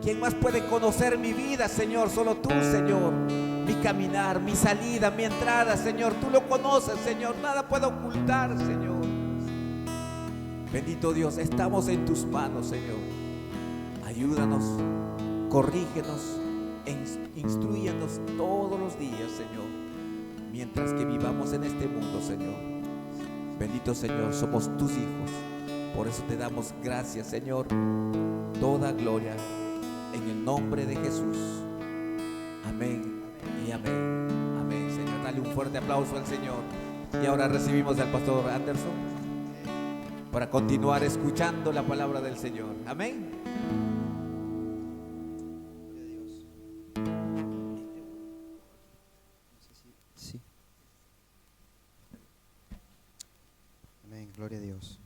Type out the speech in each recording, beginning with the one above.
¿Quién más puede conocer mi vida, Señor? Solo tú, Señor. Mi caminar, mi salida, mi entrada, Señor. Tú lo conoces, Señor. Nada puedo ocultar, Señor. Bendito Dios, estamos en tus manos, Señor. Ayúdanos, corrígenos, instrúyenos todos los días, Señor, mientras que vivamos en este mundo, Señor. Bendito Señor, somos tus hijos. Por eso te damos gracias, Señor. Toda gloria en el nombre de Jesús. Amén y amén. Amén, Señor. Dale un fuerte aplauso al Señor. Y ahora recibimos al pastor Anderson para continuar escuchando la palabra del Señor. Amén. Sí. Amén, gloria a Dios.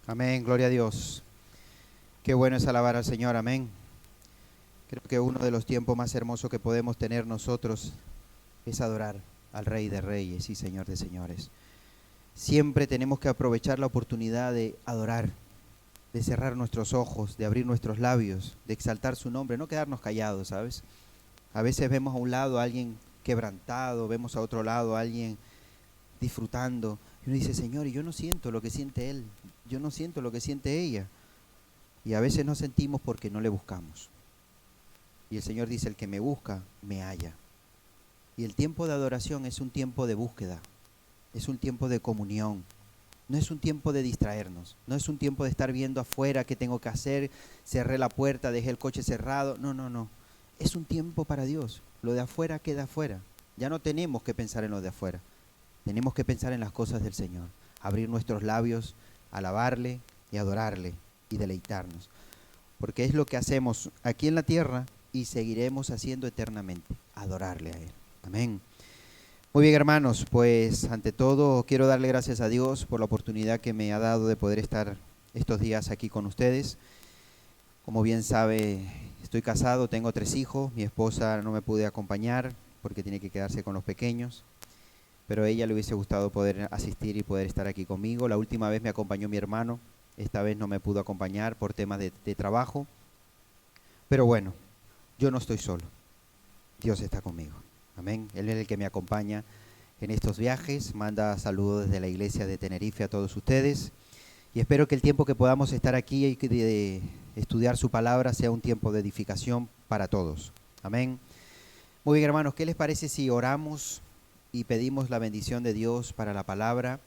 Amén, gloria a Dios. Qué bueno es alabar al Señor, amén. Creo que uno de los tiempos más hermosos que podemos tener nosotros es adorar al Rey de Reyes y Señor de Señores. Siempre tenemos que aprovechar la oportunidad de adorar, de cerrar nuestros ojos, de abrir nuestros labios, de exaltar su nombre, no quedarnos callados, ¿sabes? A veces vemos a un lado a alguien quebrantado, vemos a otro lado a alguien disfrutando, y uno dice, Señor, y yo no siento lo que siente él, yo no siento lo que siente ella. Y a veces no sentimos porque no le buscamos. Y el Señor dice, el que me busca, me halla. Y el tiempo de adoración es un tiempo de búsqueda, es un tiempo de comunión. No es un tiempo de distraernos, no es un tiempo de estar viendo afuera qué tengo que hacer, cerré la puerta, dejé el coche cerrado. No, no, no. Es un tiempo para Dios. Lo de afuera queda afuera. Ya no tenemos que pensar en lo de afuera. Tenemos que pensar en las cosas del Señor. Abrir nuestros labios, alabarle y adorarle y deleitarnos. Porque es lo que hacemos aquí en la tierra y seguiremos haciendo eternamente. Adorarle a Él. Amén. Muy bien, hermanos, pues ante todo quiero darle gracias a Dios por la oportunidad que me ha dado de poder estar estos días aquí con ustedes. Como bien sabe, estoy casado, tengo 3 hijos, mi esposa no me pude acompañar porque tiene que quedarse con los pequeños, pero a ella le hubiese gustado poder asistir y poder estar aquí conmigo. La última vez me acompañó mi hermano, esta vez no me pudo acompañar por temas de trabajo, pero bueno, yo no estoy solo, Dios está conmigo. Amén. Él es el que me acompaña en estos viajes. Manda saludos desde la iglesia de Tenerife a todos ustedes. Y espero que el tiempo que podamos estar aquí y de estudiar su palabra sea un tiempo de edificación para todos. Amén. Muy bien, hermanos, ¿qué les parece si oramos y pedimos la bendición de Dios para la palabra?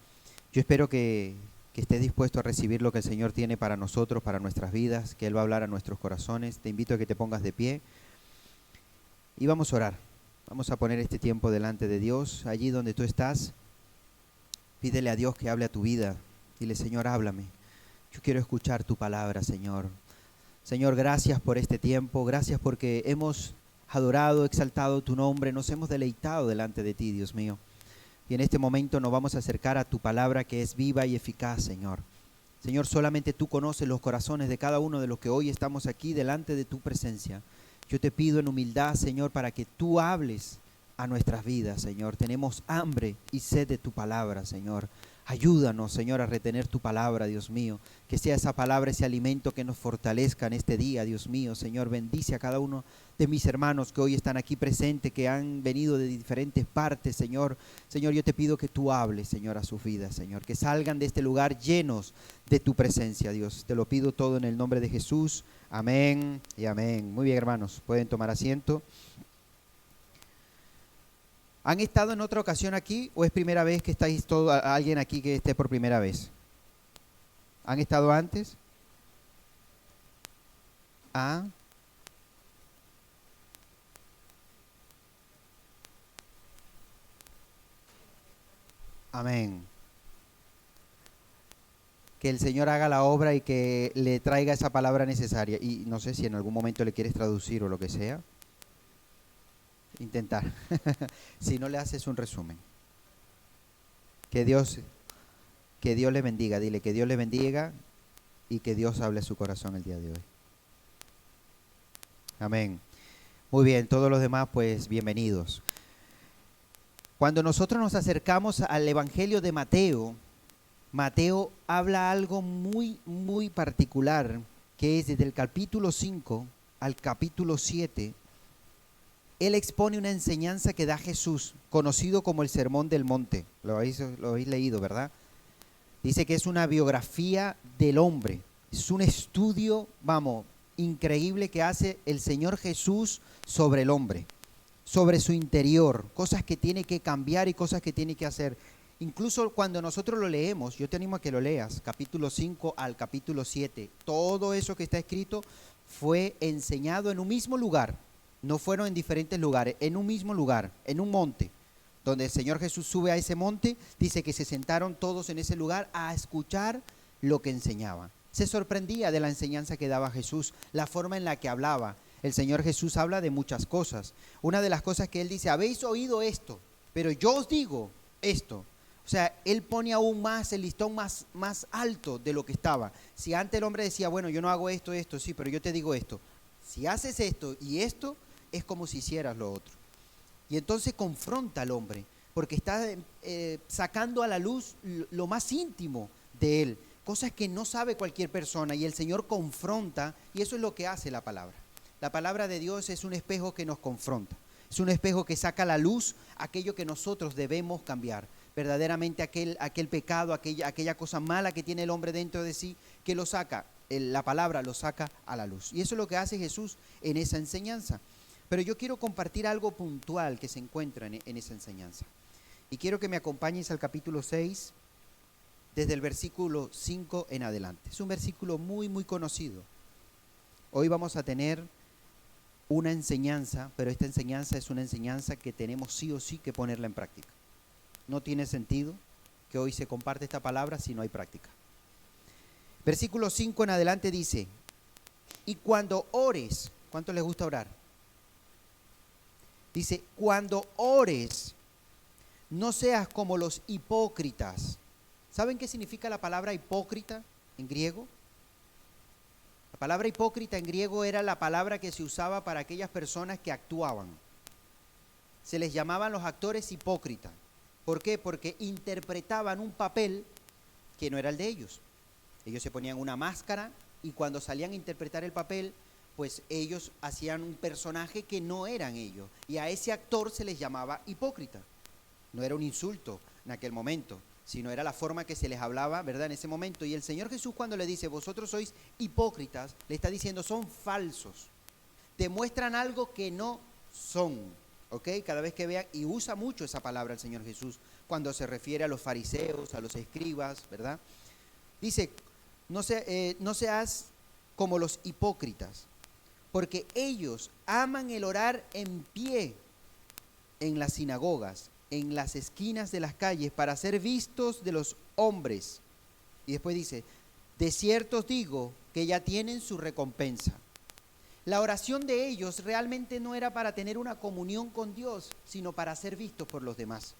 Yo espero que estés dispuesto a recibir lo que el Señor tiene para nosotros, para nuestras vidas, que Él va a hablar a nuestros corazones. Te invito a que te pongas de pie y vamos a orar. Vamos a poner este tiempo delante de Dios. Allí donde tú estás, pídele a Dios que hable a tu vida. Dile, Señor, háblame. Yo quiero escuchar tu palabra, Señor. Señor, gracias por este tiempo. Gracias porque hemos adorado, exaltado tu nombre. Nos hemos deleitado delante de ti, Dios mío. Y en este momento nos vamos a acercar a tu palabra que es viva y eficaz, Señor. Señor, solamente tú conoces los corazones de cada uno de los que hoy estamos aquí delante de tu presencia. Yo te pido en humildad, Señor, para que tú hables a nuestras vidas, Señor. Tenemos hambre y sed de tu palabra, Señor. Ayúdanos, Señor, a retener tu palabra, Dios mío. Que sea esa palabra, ese alimento que nos fortalezca en este día, Dios mío. Señor, bendice a cada uno de mis hermanos que hoy están aquí presentes, que han venido de diferentes partes, Señor. Señor, yo te pido que tú hables, Señor, a sus vidas, Señor. Que salgan de este lugar llenos de tu presencia, Dios. Te lo pido todo en el nombre de Jesús. Amén y amén. Muy bien, hermanos, pueden tomar asiento. ¿Han estado en otra ocasión aquí o es primera vez que estáis alguien aquí que esté por primera vez? ¿Han estado antes? Ah. Amén. Que el Señor haga la obra y que le traiga esa palabra necesaria. Y no sé si en algún momento le quieres traducir o lo que sea. Intentar. Si no, le haces un resumen. Que Dios le bendiga. Dile que Dios le bendiga y que Dios hable a su corazón el día de hoy. Amén. Muy bien, todos los demás pues bienvenidos. Cuando nosotros nos acercamos al Evangelio de Mateo, Mateo habla algo muy, muy particular, que es desde el capítulo 5 al capítulo 7, él expone una enseñanza que da Jesús, conocido como el Sermón del Monte. Lo habéis leído, ¿verdad? Dice que es una biografía del hombre, es un estudio, increíble que hace el Señor Jesús sobre el hombre, sobre su interior, cosas que tiene que cambiar y cosas que tiene que hacer. Incluso cuando nosotros lo leemos, yo te animo a que lo leas, capítulo 5 al capítulo 7, todo eso que está escrito fue enseñado en un mismo lugar, no fueron en diferentes lugares, en un mismo lugar, en un monte, donde el Señor Jesús sube a ese monte, dice que se sentaron todos en ese lugar a escuchar lo que enseñaba. Se sorprendía de la enseñanza que daba Jesús, la forma en la que hablaba. El Señor Jesús habla de muchas cosas. Una de las cosas que Él dice, habéis oído esto, pero yo os digo esto. O sea, Él pone aún más el listón más alto de lo que estaba. Si antes el hombre decía, bueno, yo no hago esto, sí, pero yo te digo esto. Si haces esto y esto, es como si hicieras lo otro. Y entonces confronta al hombre, porque está sacando a la luz lo más íntimo de él, cosas que no sabe cualquier persona, y el Señor confronta, y eso es lo que hace la palabra. La palabra de Dios es un espejo que nos confronta, es un espejo que saca a la luz aquello que nosotros debemos cambiar, verdaderamente aquel pecado, aquella cosa mala que tiene el hombre dentro de sí, que lo saca, la palabra lo saca a la luz. Y eso es lo que hace Jesús en esa enseñanza. Pero yo quiero compartir algo puntual que se encuentra en esa enseñanza. Y quiero que me acompañes al capítulo 6, desde el versículo 5 en adelante. Es un versículo muy, muy conocido. Hoy vamos a tener una enseñanza, pero esta enseñanza es una enseñanza que tenemos sí o sí que ponerla en práctica. No tiene sentido que hoy se comparte esta palabra si no hay práctica. Versículo 5 en adelante dice, y cuando ores, ¿cuánto les gusta orar? Dice, cuando ores, no seas como los hipócritas. ¿Saben qué significa la palabra hipócrita en griego? La palabra hipócrita en griego era la palabra que se usaba para aquellas personas que actuaban. Se les llamaban los actores hipócritas. ¿Por qué? Porque interpretaban un papel que no era el de ellos. Ellos se ponían una máscara y cuando salían a interpretar el papel, pues ellos hacían un personaje que no eran ellos. Y a ese actor se les llamaba hipócrita. No era un insulto en aquel momento, sino era la forma que se les hablaba, ¿verdad?, en ese momento. Y el Señor Jesús, cuando le dice, vosotros sois hipócritas, le está diciendo, son falsos. Demuestran algo que no son, ¿ok? Cada vez que vean, y usa mucho esa palabra el Señor Jesús, cuando se refiere a los fariseos, a los escribas, ¿verdad? Dice, no seas como los hipócritas, porque ellos aman el orar en pie en las sinagogas, en las esquinas de las calles, para ser vistos de los hombres. Y después dice, de cierto os digo que ya tienen su recompensa. La oración de ellos realmente no era para tener una comunión con Dios, sino para ser vistos por los demás,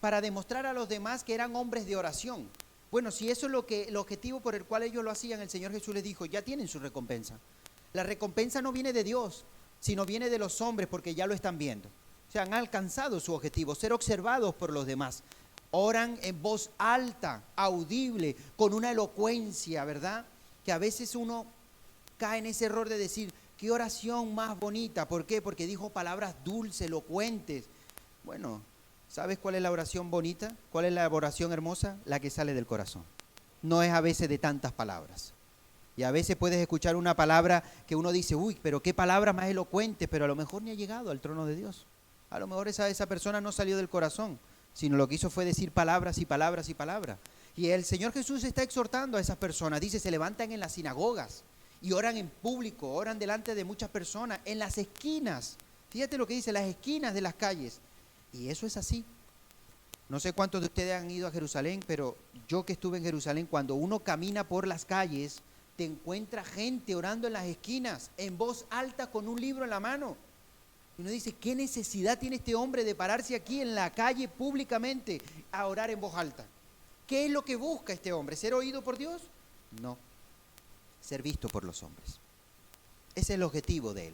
para demostrar a los demás que eran hombres de oración. Bueno, si eso es el objetivo por el cual ellos lo hacían, el Señor Jesús les dijo, ya tienen su recompensa. La recompensa no viene de Dios, sino viene de los hombres, porque ya lo están viendo. O sea, han alcanzado su objetivo, ser observados por los demás. Oran en voz alta, audible, con una elocuencia, ¿verdad? Que a veces uno cae en ese error de decir, qué oración más bonita. ¿Por qué? Porque dijo palabras dulces, elocuentes. Bueno, ¿sabes cuál es la oración bonita? ¿Cuál es la oración hermosa? La que sale del corazón. No es a veces de tantas palabras. Y a veces puedes escuchar una palabra que uno dice, uy, pero qué palabra más elocuente, pero a lo mejor ni ha llegado al trono de Dios. A lo mejor esa persona no salió del corazón, sino lo que hizo fue decir palabras y palabras y palabras. Y el Señor Jesús está exhortando a esas personas. Dice, se levantan en las sinagogas y oran en público, oran delante de muchas personas, en las esquinas. Fíjate lo que dice, las esquinas de las calles. Y eso es así. No sé cuántos de ustedes han ido a Jerusalén, pero yo que estuve en Jerusalén, cuando uno camina por las calles, te encuentra gente orando en las esquinas, en voz alta, con un libro en la mano. Y uno dice, ¿qué necesidad tiene este hombre de pararse aquí en la calle públicamente a orar en voz alta? ¿Qué es lo que busca este hombre? ¿Ser oído por Dios? No, ser visto por los hombres. Ese es el objetivo de él.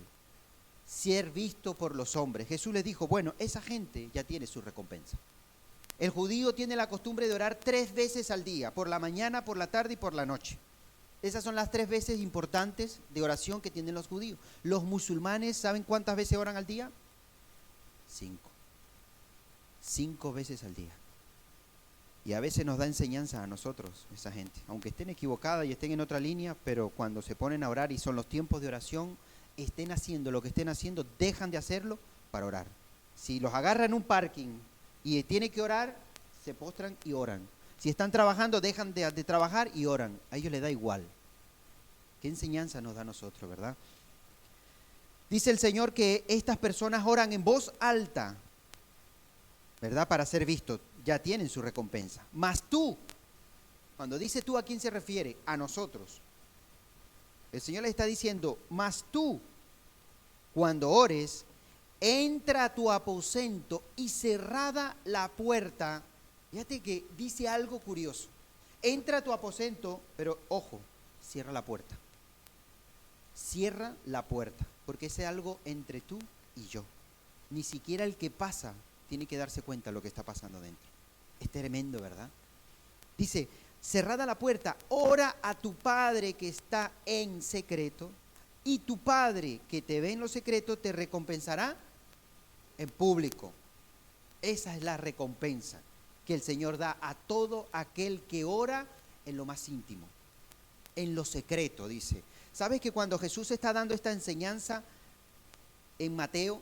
ser visto por los hombres. Jesús les dijo, bueno, esa gente ya tiene su recompensa. El judío tiene la costumbre de orar 3 veces al día, por la mañana, por la tarde y por la noche. Esas son las 3 veces importantes de oración que tienen los judíos. Los musulmanes, ¿saben cuántas veces oran al día? 5. 5 veces al día. Y a veces nos da enseñanza a nosotros, esa gente. Aunque estén equivocadas y estén en otra línea, pero cuando se ponen a orar y son los tiempos de oración, estén haciendo lo que estén haciendo, dejan de hacerlo para orar. Si los agarran en un parking y tienen que orar, se postran y oran. Si están trabajando, dejan de trabajar y oran. A ellos les da igual. ¿Qué enseñanza nos da a nosotros, verdad? Dice el Señor que estas personas oran en voz alta, ¿verdad? Para ser vistos. Ya tienen su recompensa. Mas tú, cuando dice tú, ¿a quién se refiere? A nosotros. El Señor le está diciendo, mas tú, cuando ores, entra a tu aposento y cerrada la puerta. Fíjate que dice algo curioso. Entra a tu aposento, pero ojo, cierra la puerta. Cierra la puerta, porque es algo entre tú y yo. Ni siquiera el que pasa tiene que darse cuenta de lo que está pasando dentro. Es tremendo, ¿verdad? Dice, cerrada la puerta, ora a tu Padre que está en secreto, y tu Padre que te ve en lo secreto te recompensará en público. Esa es la recompensa que el Señor da a todo aquel que ora en lo más íntimo, en lo secreto, dice. ¿Sabes que cuando Jesús está dando esta enseñanza en Mateo,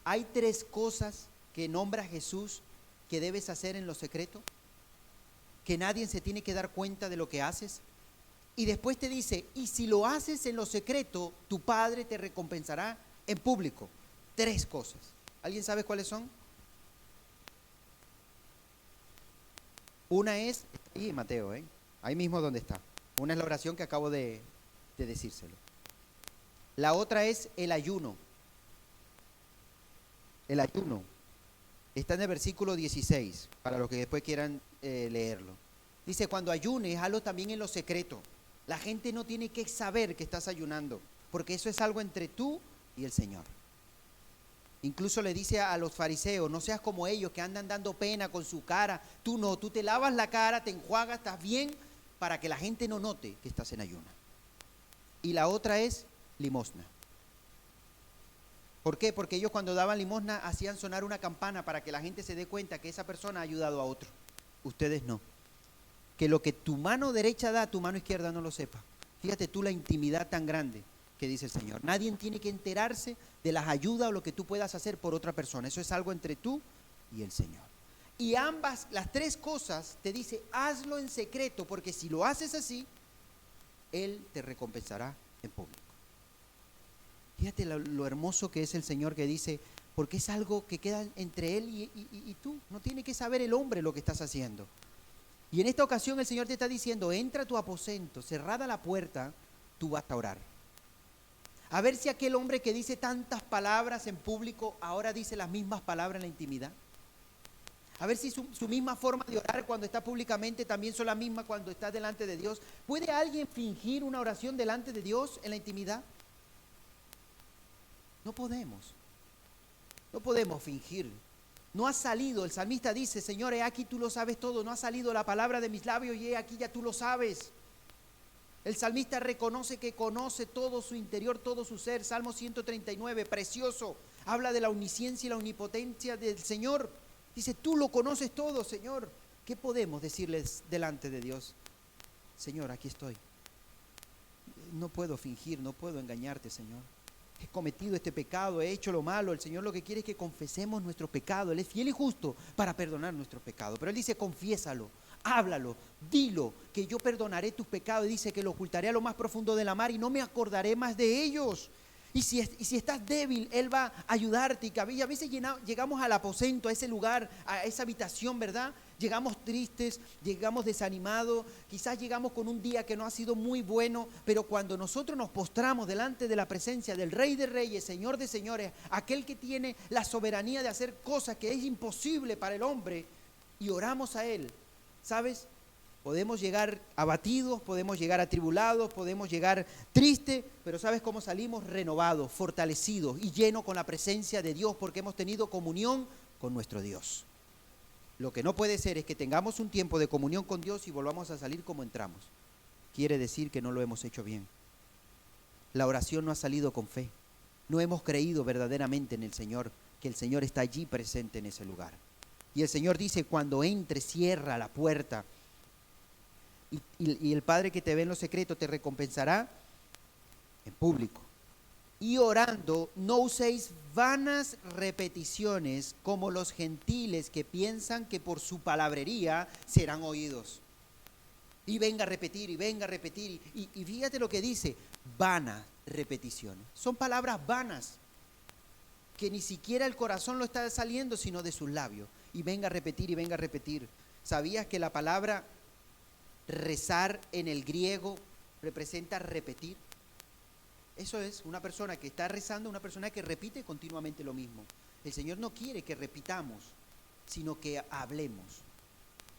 hay 3 cosas que nombra Jesús que debes hacer en lo secreto? Que nadie se tiene que dar cuenta de lo que haces. Y después te dice, y si lo haces en lo secreto, tu Padre te recompensará en público. 3 cosas. ¿Alguien sabe cuáles son? Una es, está ahí en Mateo, ahí mismo donde está. Una es la oración que acabo de decírselo. La otra es el ayuno. El ayuno. Está en el versículo 16, para los que después quieran leerlo. Dice, cuando ayunes, hazlo también en lo secreto. La gente no tiene que saber que estás ayunando, porque eso es algo entre tú y el Señor. Incluso le dice a los fariseos, no seas como ellos que andan dando pena con su cara. Tú no, tú te lavas la cara, te enjuagas, estás bien, para que la gente no note que estás en ayuno. Y la otra es limosna. ¿Por qué? Porque ellos cuando daban limosna hacían sonar una campana para que la gente se dé cuenta que esa persona ha ayudado a otro. Ustedes no. Que lo que tu mano derecha da, tu mano izquierda no lo sepa. Fíjate tú la intimidad tan grande que dice el Señor. Nadie tiene que enterarse de las ayudas o lo que tú puedas hacer por otra persona. Eso es algo entre tú y el Señor. Y ambas, las 3 cosas, te dice, hazlo en secreto, porque si lo haces así, Él te recompensará en público. Fíjate lo hermoso que es el Señor que dice, porque es algo que queda entre Él y tú. No tiene que saber el hombre lo que estás haciendo. Y en esta ocasión el Señor te está diciendo, entra a tu aposento, cerrada la puerta, tú vas a orar. A ver si aquel hombre que dice tantas palabras en público, ahora dice las mismas palabras en la intimidad. A ver si su misma forma de orar cuando está públicamente también son la misma cuando está delante de Dios. ¿Puede alguien fingir una oración delante de Dios en la intimidad? No podemos. No podemos fingir. No ha salido, el salmista dice, Señor, he aquí tú lo sabes todo. No ha salido la palabra de mis labios y he aquí ya tú lo sabes. El salmista reconoce que conoce todo su interior, todo su ser. Salmo 139, precioso. Habla de la omnisciencia y la omnipotencia del Señor. Dice, tú lo conoces todo, Señor. ¿Qué podemos decirles delante de Dios? Señor, aquí estoy. No puedo fingir, no puedo engañarte, Señor. He cometido este pecado, he hecho lo malo. El Señor lo que quiere es que confesemos nuestro pecado. Él es fiel y justo para perdonar nuestro pecado. Pero Él dice, confiésalo, háblalo, dilo, que yo perdonaré tus pecados. Y dice que lo ocultaré a lo más profundo de la mar y no me acordaré más de ellos. Y si estás débil, Él va a ayudarte. Y a veces llegamos al aposento, a ese lugar, a esa habitación, ¿verdad? Llegamos tristes, llegamos desanimados, quizás llegamos con un día que no ha sido muy bueno, pero cuando nosotros nos postramos delante de la presencia del Rey de Reyes, Señor de Señores, aquel que tiene la soberanía de hacer cosas que es imposible para el hombre, y oramos a Él, ¿sabes? Podemos llegar abatidos, podemos llegar atribulados, podemos llegar tristes, pero ¿sabes cómo salimos? Renovados, fortalecidos y llenos con la presencia de Dios porque hemos tenido comunión con nuestro Dios. Lo que no puede ser es que tengamos un tiempo de comunión con Dios y volvamos a salir como entramos. Quiere decir que no lo hemos hecho bien. La oración no ha salido con fe. No hemos creído verdaderamente en el Señor, que el Señor está allí presente en ese lugar. Y el Señor dice, cuando entre, cierra la puerta. Y el Padre que te ve en lo secreto te recompensará en público. Y orando, no uséis vanas repeticiones como los gentiles que piensan que por su palabrería serán oídos. Y venga a repetir, y venga a repetir. Y fíjate lo que dice, vanas repeticiones. Son palabras vanas, que ni siquiera el corazón lo está saliendo, sino de sus labios. Y venga a repetir, y venga a repetir. ¿Sabías que la palabra rezar en el griego representa repetir? Eso es, una persona que está rezando, una persona que repite continuamente lo mismo. El Señor no quiere que repitamos, sino que hablemos.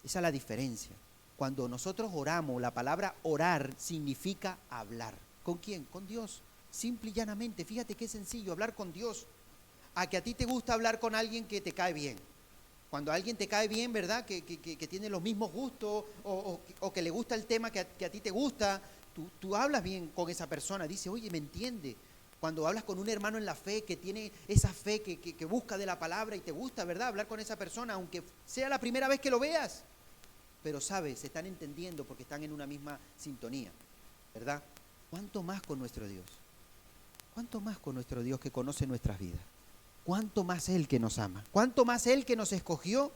Esa es la diferencia. Cuando nosotros oramos, la palabra orar significa hablar. ¿Con quién? Con Dios. Simple y llanamente. Fíjate qué sencillo, hablar con Dios. A que a ti te gusta hablar con alguien que te cae bien. Cuando alguien te cae bien, ¿verdad? Que tiene los mismos gustos o que le gusta el tema que a ti te gusta, tú hablas bien con esa persona. Dice, oye, me entiende. Cuando hablas con un hermano en la fe que tiene esa fe que busca de la palabra y te gusta, ¿verdad? Hablar con esa persona, aunque sea la primera vez que lo veas. Pero sabes, se están entendiendo porque están en una misma sintonía, ¿verdad? ¿Cuánto más con nuestro Dios? ¿Cuánto más con nuestro Dios que conoce nuestras vidas? ¿Cuánto más Él que nos ama? ¿Cuánto más Él que nos escogió?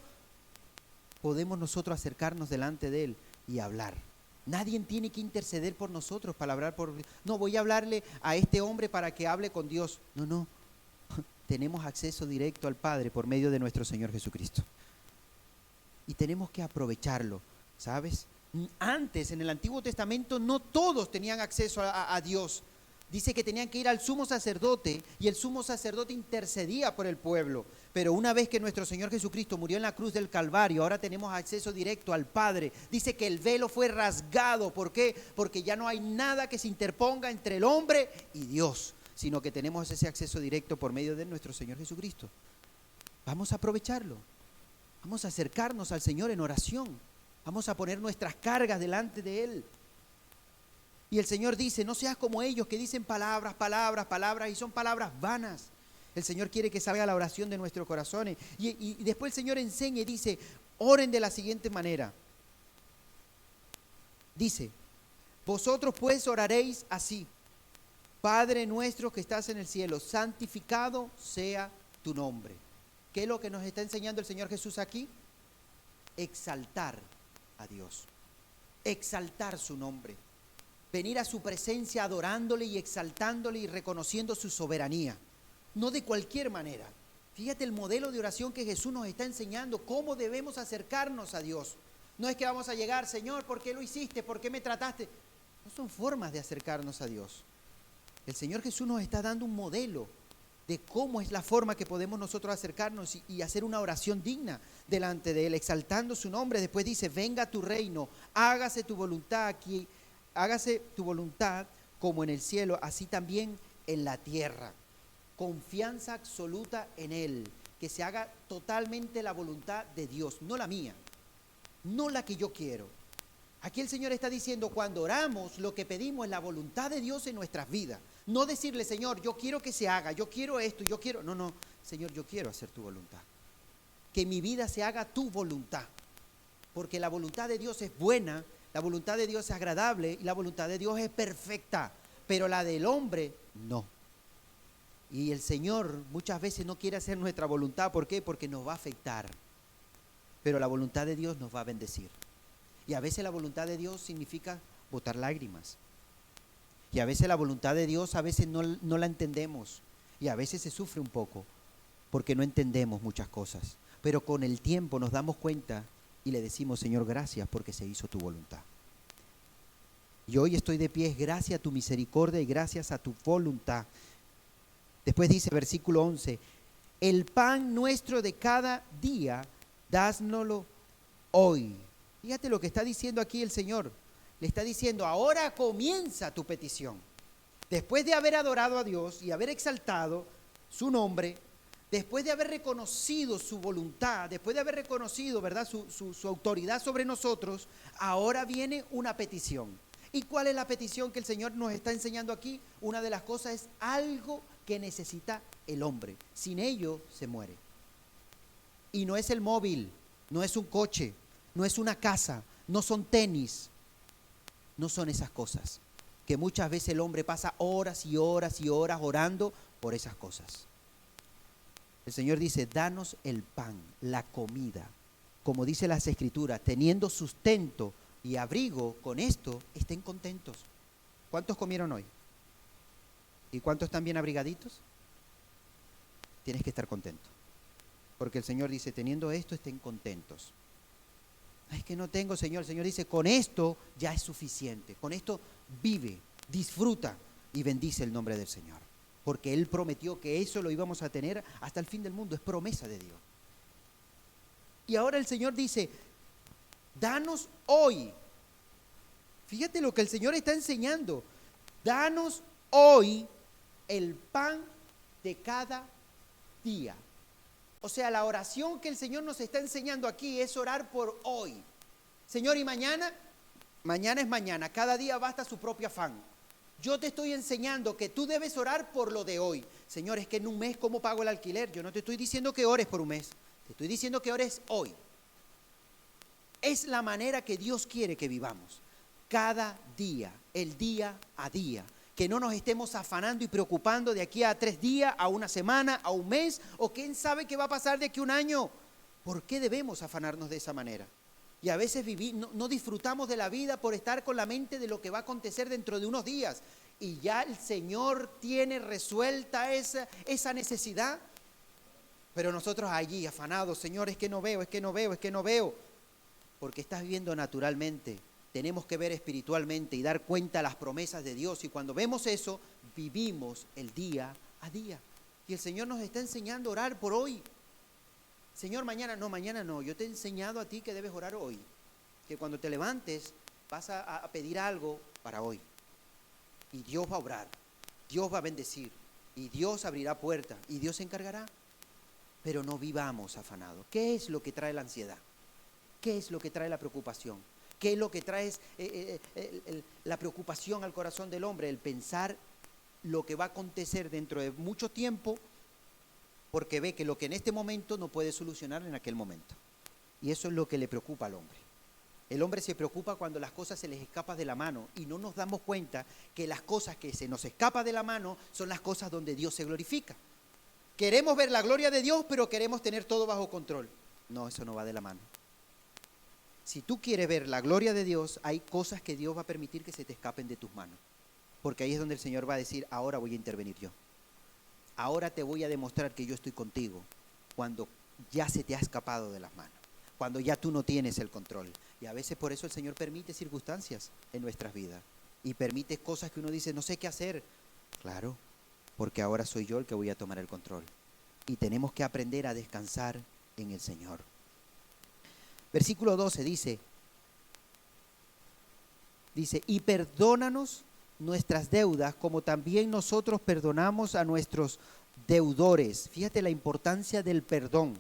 Podemos nosotros acercarnos delante de Él y hablar. Nadie tiene que interceder por nosotros para hablar por... No, voy a hablarle a este hombre para que hable con Dios. No. Tenemos acceso directo al Padre por medio de nuestro Señor Jesucristo. Y tenemos que aprovecharlo, ¿sabes? Antes, en el Antiguo Testamento, no todos tenían acceso a Dios. Dice que tenían que ir al sumo sacerdote y el sumo sacerdote intercedía por el pueblo. Pero una vez que nuestro Señor Jesucristo murió en la cruz del Calvario, ahora tenemos acceso directo al Padre. Dice que el velo fue rasgado. ¿Por qué? Porque ya no hay nada que se interponga entre el hombre y Dios, sino que tenemos ese acceso directo por medio de nuestro Señor Jesucristo. Vamos a aprovecharlo. Vamos a acercarnos al Señor en oración. Vamos a poner nuestras cargas delante de Él. Y el Señor dice, no seas como ellos que dicen palabras y son palabras vanas. El Señor quiere que salga la oración de nuestros corazones. Y después el Señor enseña y dice, oren de la siguiente manera. Dice, vosotros pues oraréis así. Padre nuestro que estás en el cielo, santificado sea tu nombre. ¿Qué es lo que nos está enseñando el Señor Jesús aquí? Exaltar a Dios. Exaltar su nombre. Venir a su presencia adorándole y exaltándole y reconociendo su soberanía. No de cualquier manera. Fíjate el modelo de oración que Jesús nos está enseñando, cómo debemos acercarnos a Dios. No es que vamos a llegar, Señor, ¿por qué lo hiciste? ¿Por qué me trataste? No son formas de acercarnos a Dios. El Señor Jesús nos está dando un modelo de cómo es la forma que podemos nosotros acercarnos y hacer una oración digna delante de Él, exaltando su nombre. Después dice, venga tu reino, hágase tu voluntad aquí. Hágase tu voluntad como en el cielo, así también en la tierra. Confianza absoluta en Él, que se haga totalmente la voluntad de Dios, no la mía, no la que yo quiero. Aquí el Señor está diciendo, cuando oramos, lo que pedimos es la voluntad de Dios en nuestras vidas. No decirle, Señor, yo quiero que se haga, yo quiero esto, yo quiero... No, Señor, yo quiero hacer tu voluntad. Que mi vida se haga tu voluntad, porque la voluntad de Dios es buena. La voluntad de Dios es agradable y la voluntad de Dios es perfecta, pero la del hombre no. Y el Señor muchas veces no quiere hacer nuestra voluntad. ¿Por qué? Porque nos va a afectar. Pero la voluntad de Dios nos va a bendecir. Y a veces la voluntad de Dios significa botar lágrimas. Y a veces la voluntad de Dios, a veces no la entendemos. Y a veces se sufre un poco porque no entendemos muchas cosas. Pero con el tiempo nos damos cuenta y le decimos, Señor, gracias porque se hizo tu voluntad. Y hoy estoy de pie gracias a tu misericordia y gracias a tu voluntad. Después dice, versículo 11, el pan nuestro de cada día, dásnoslo hoy. Fíjate lo que está diciendo aquí el Señor. Le está diciendo, ahora comienza tu petición. Después de haber adorado a Dios y haber exaltado su nombre, después de haber reconocido su voluntad, después de haber reconocido, ¿verdad?, su autoridad sobre nosotros, ahora viene una petición. ¿Y cuál es la petición que el Señor nos está enseñando aquí? Una de las cosas es algo que necesita el hombre. Sin ello se muere. Y no es el móvil, no es un coche, no es una casa, no son tenis, no son esas cosas. Que muchas veces el hombre pasa horas y horas y horas orando por esas cosas. El Señor dice, danos el pan, la comida. Como dice las Escrituras, teniendo sustento y abrigo, con esto estén contentos. ¿Cuántos comieron hoy? ¿Y cuántos están bien abrigaditos? Tienes que estar contento. Porque el Señor dice, teniendo esto estén contentos. Es que no tengo, Señor. El Señor dice, con esto ya es suficiente. Con esto vive, disfruta y bendice el nombre del Señor. Porque Él prometió que eso lo íbamos a tener hasta el fin del mundo. Es promesa de Dios. Y ahora el Señor dice, danos hoy. Fíjate lo que el Señor está enseñando. Danos hoy el pan de cada día. O sea, la oración que el Señor nos está enseñando aquí es orar por hoy. Señor, ¿y mañana? Mañana es mañana. Cada día basta su propio afán. Yo te estoy enseñando que tú debes orar por lo de hoy. Señor, es que en un mes, ¿cómo pago el alquiler? Yo no te estoy diciendo que ores por un mes. Te estoy diciendo que ores hoy. Es la manera que Dios quiere que vivamos. Cada día, el día a día. Que no nos estemos afanando y preocupando de aquí a 3 días, a una semana, a un mes, o quién sabe qué va a pasar de aquí a un año. ¿Por qué debemos afanarnos de esa manera? Y a veces no disfrutamos de la vida por estar con la mente de lo que va a acontecer dentro de unos días. Y ya el Señor tiene resuelta esa necesidad. Pero nosotros allí afanados, Señor, es que no veo, es que no veo, es que no veo. Porque estás viviendo naturalmente. Tenemos que ver espiritualmente y dar cuenta de las promesas de Dios. Y cuando vemos eso, vivimos el día a día. Y el Señor nos está enseñando a orar por hoy. Señor, mañana no. Yo te he enseñado a ti que debes orar hoy. Que cuando te levantes vas a pedir algo para hoy. Y Dios va a obrar. Dios va a bendecir. Y Dios abrirá puertas. Y Dios se encargará. Pero no vivamos afanados. ¿Qué es lo que trae la ansiedad? ¿Qué es lo que trae la preocupación? ¿Qué es lo que trae la preocupación al corazón del hombre? El pensar lo que va a acontecer dentro de mucho tiempo, porque ve que lo que en este momento no puede solucionar en aquel momento. Y eso es lo que le preocupa al hombre. El hombre se preocupa cuando las cosas se les escapan de la mano y no nos damos cuenta que las cosas que se nos escapan de la mano son las cosas donde Dios se glorifica. Queremos ver la gloria de Dios, pero queremos tener todo bajo control. No, eso no va de la mano. Si tú quieres ver la gloria de Dios, hay cosas que Dios va a permitir que se te escapen de tus manos. Porque ahí es donde el Señor va a decir, ahora voy a intervenir yo. Ahora te voy a demostrar que yo estoy contigo cuando ya se te ha escapado de las manos. Cuando ya tú no tienes el control. Y a veces por eso el Señor permite circunstancias en nuestras vidas. Y permite cosas que uno dice, no sé qué hacer. Claro, porque ahora soy yo el que voy a tomar el control. Y tenemos que aprender a descansar en el Señor. Versículo 12 dice, y perdónanos nuestras deudas como también nosotros perdonamos a nuestros deudores. Fíjate la importancia del perdón,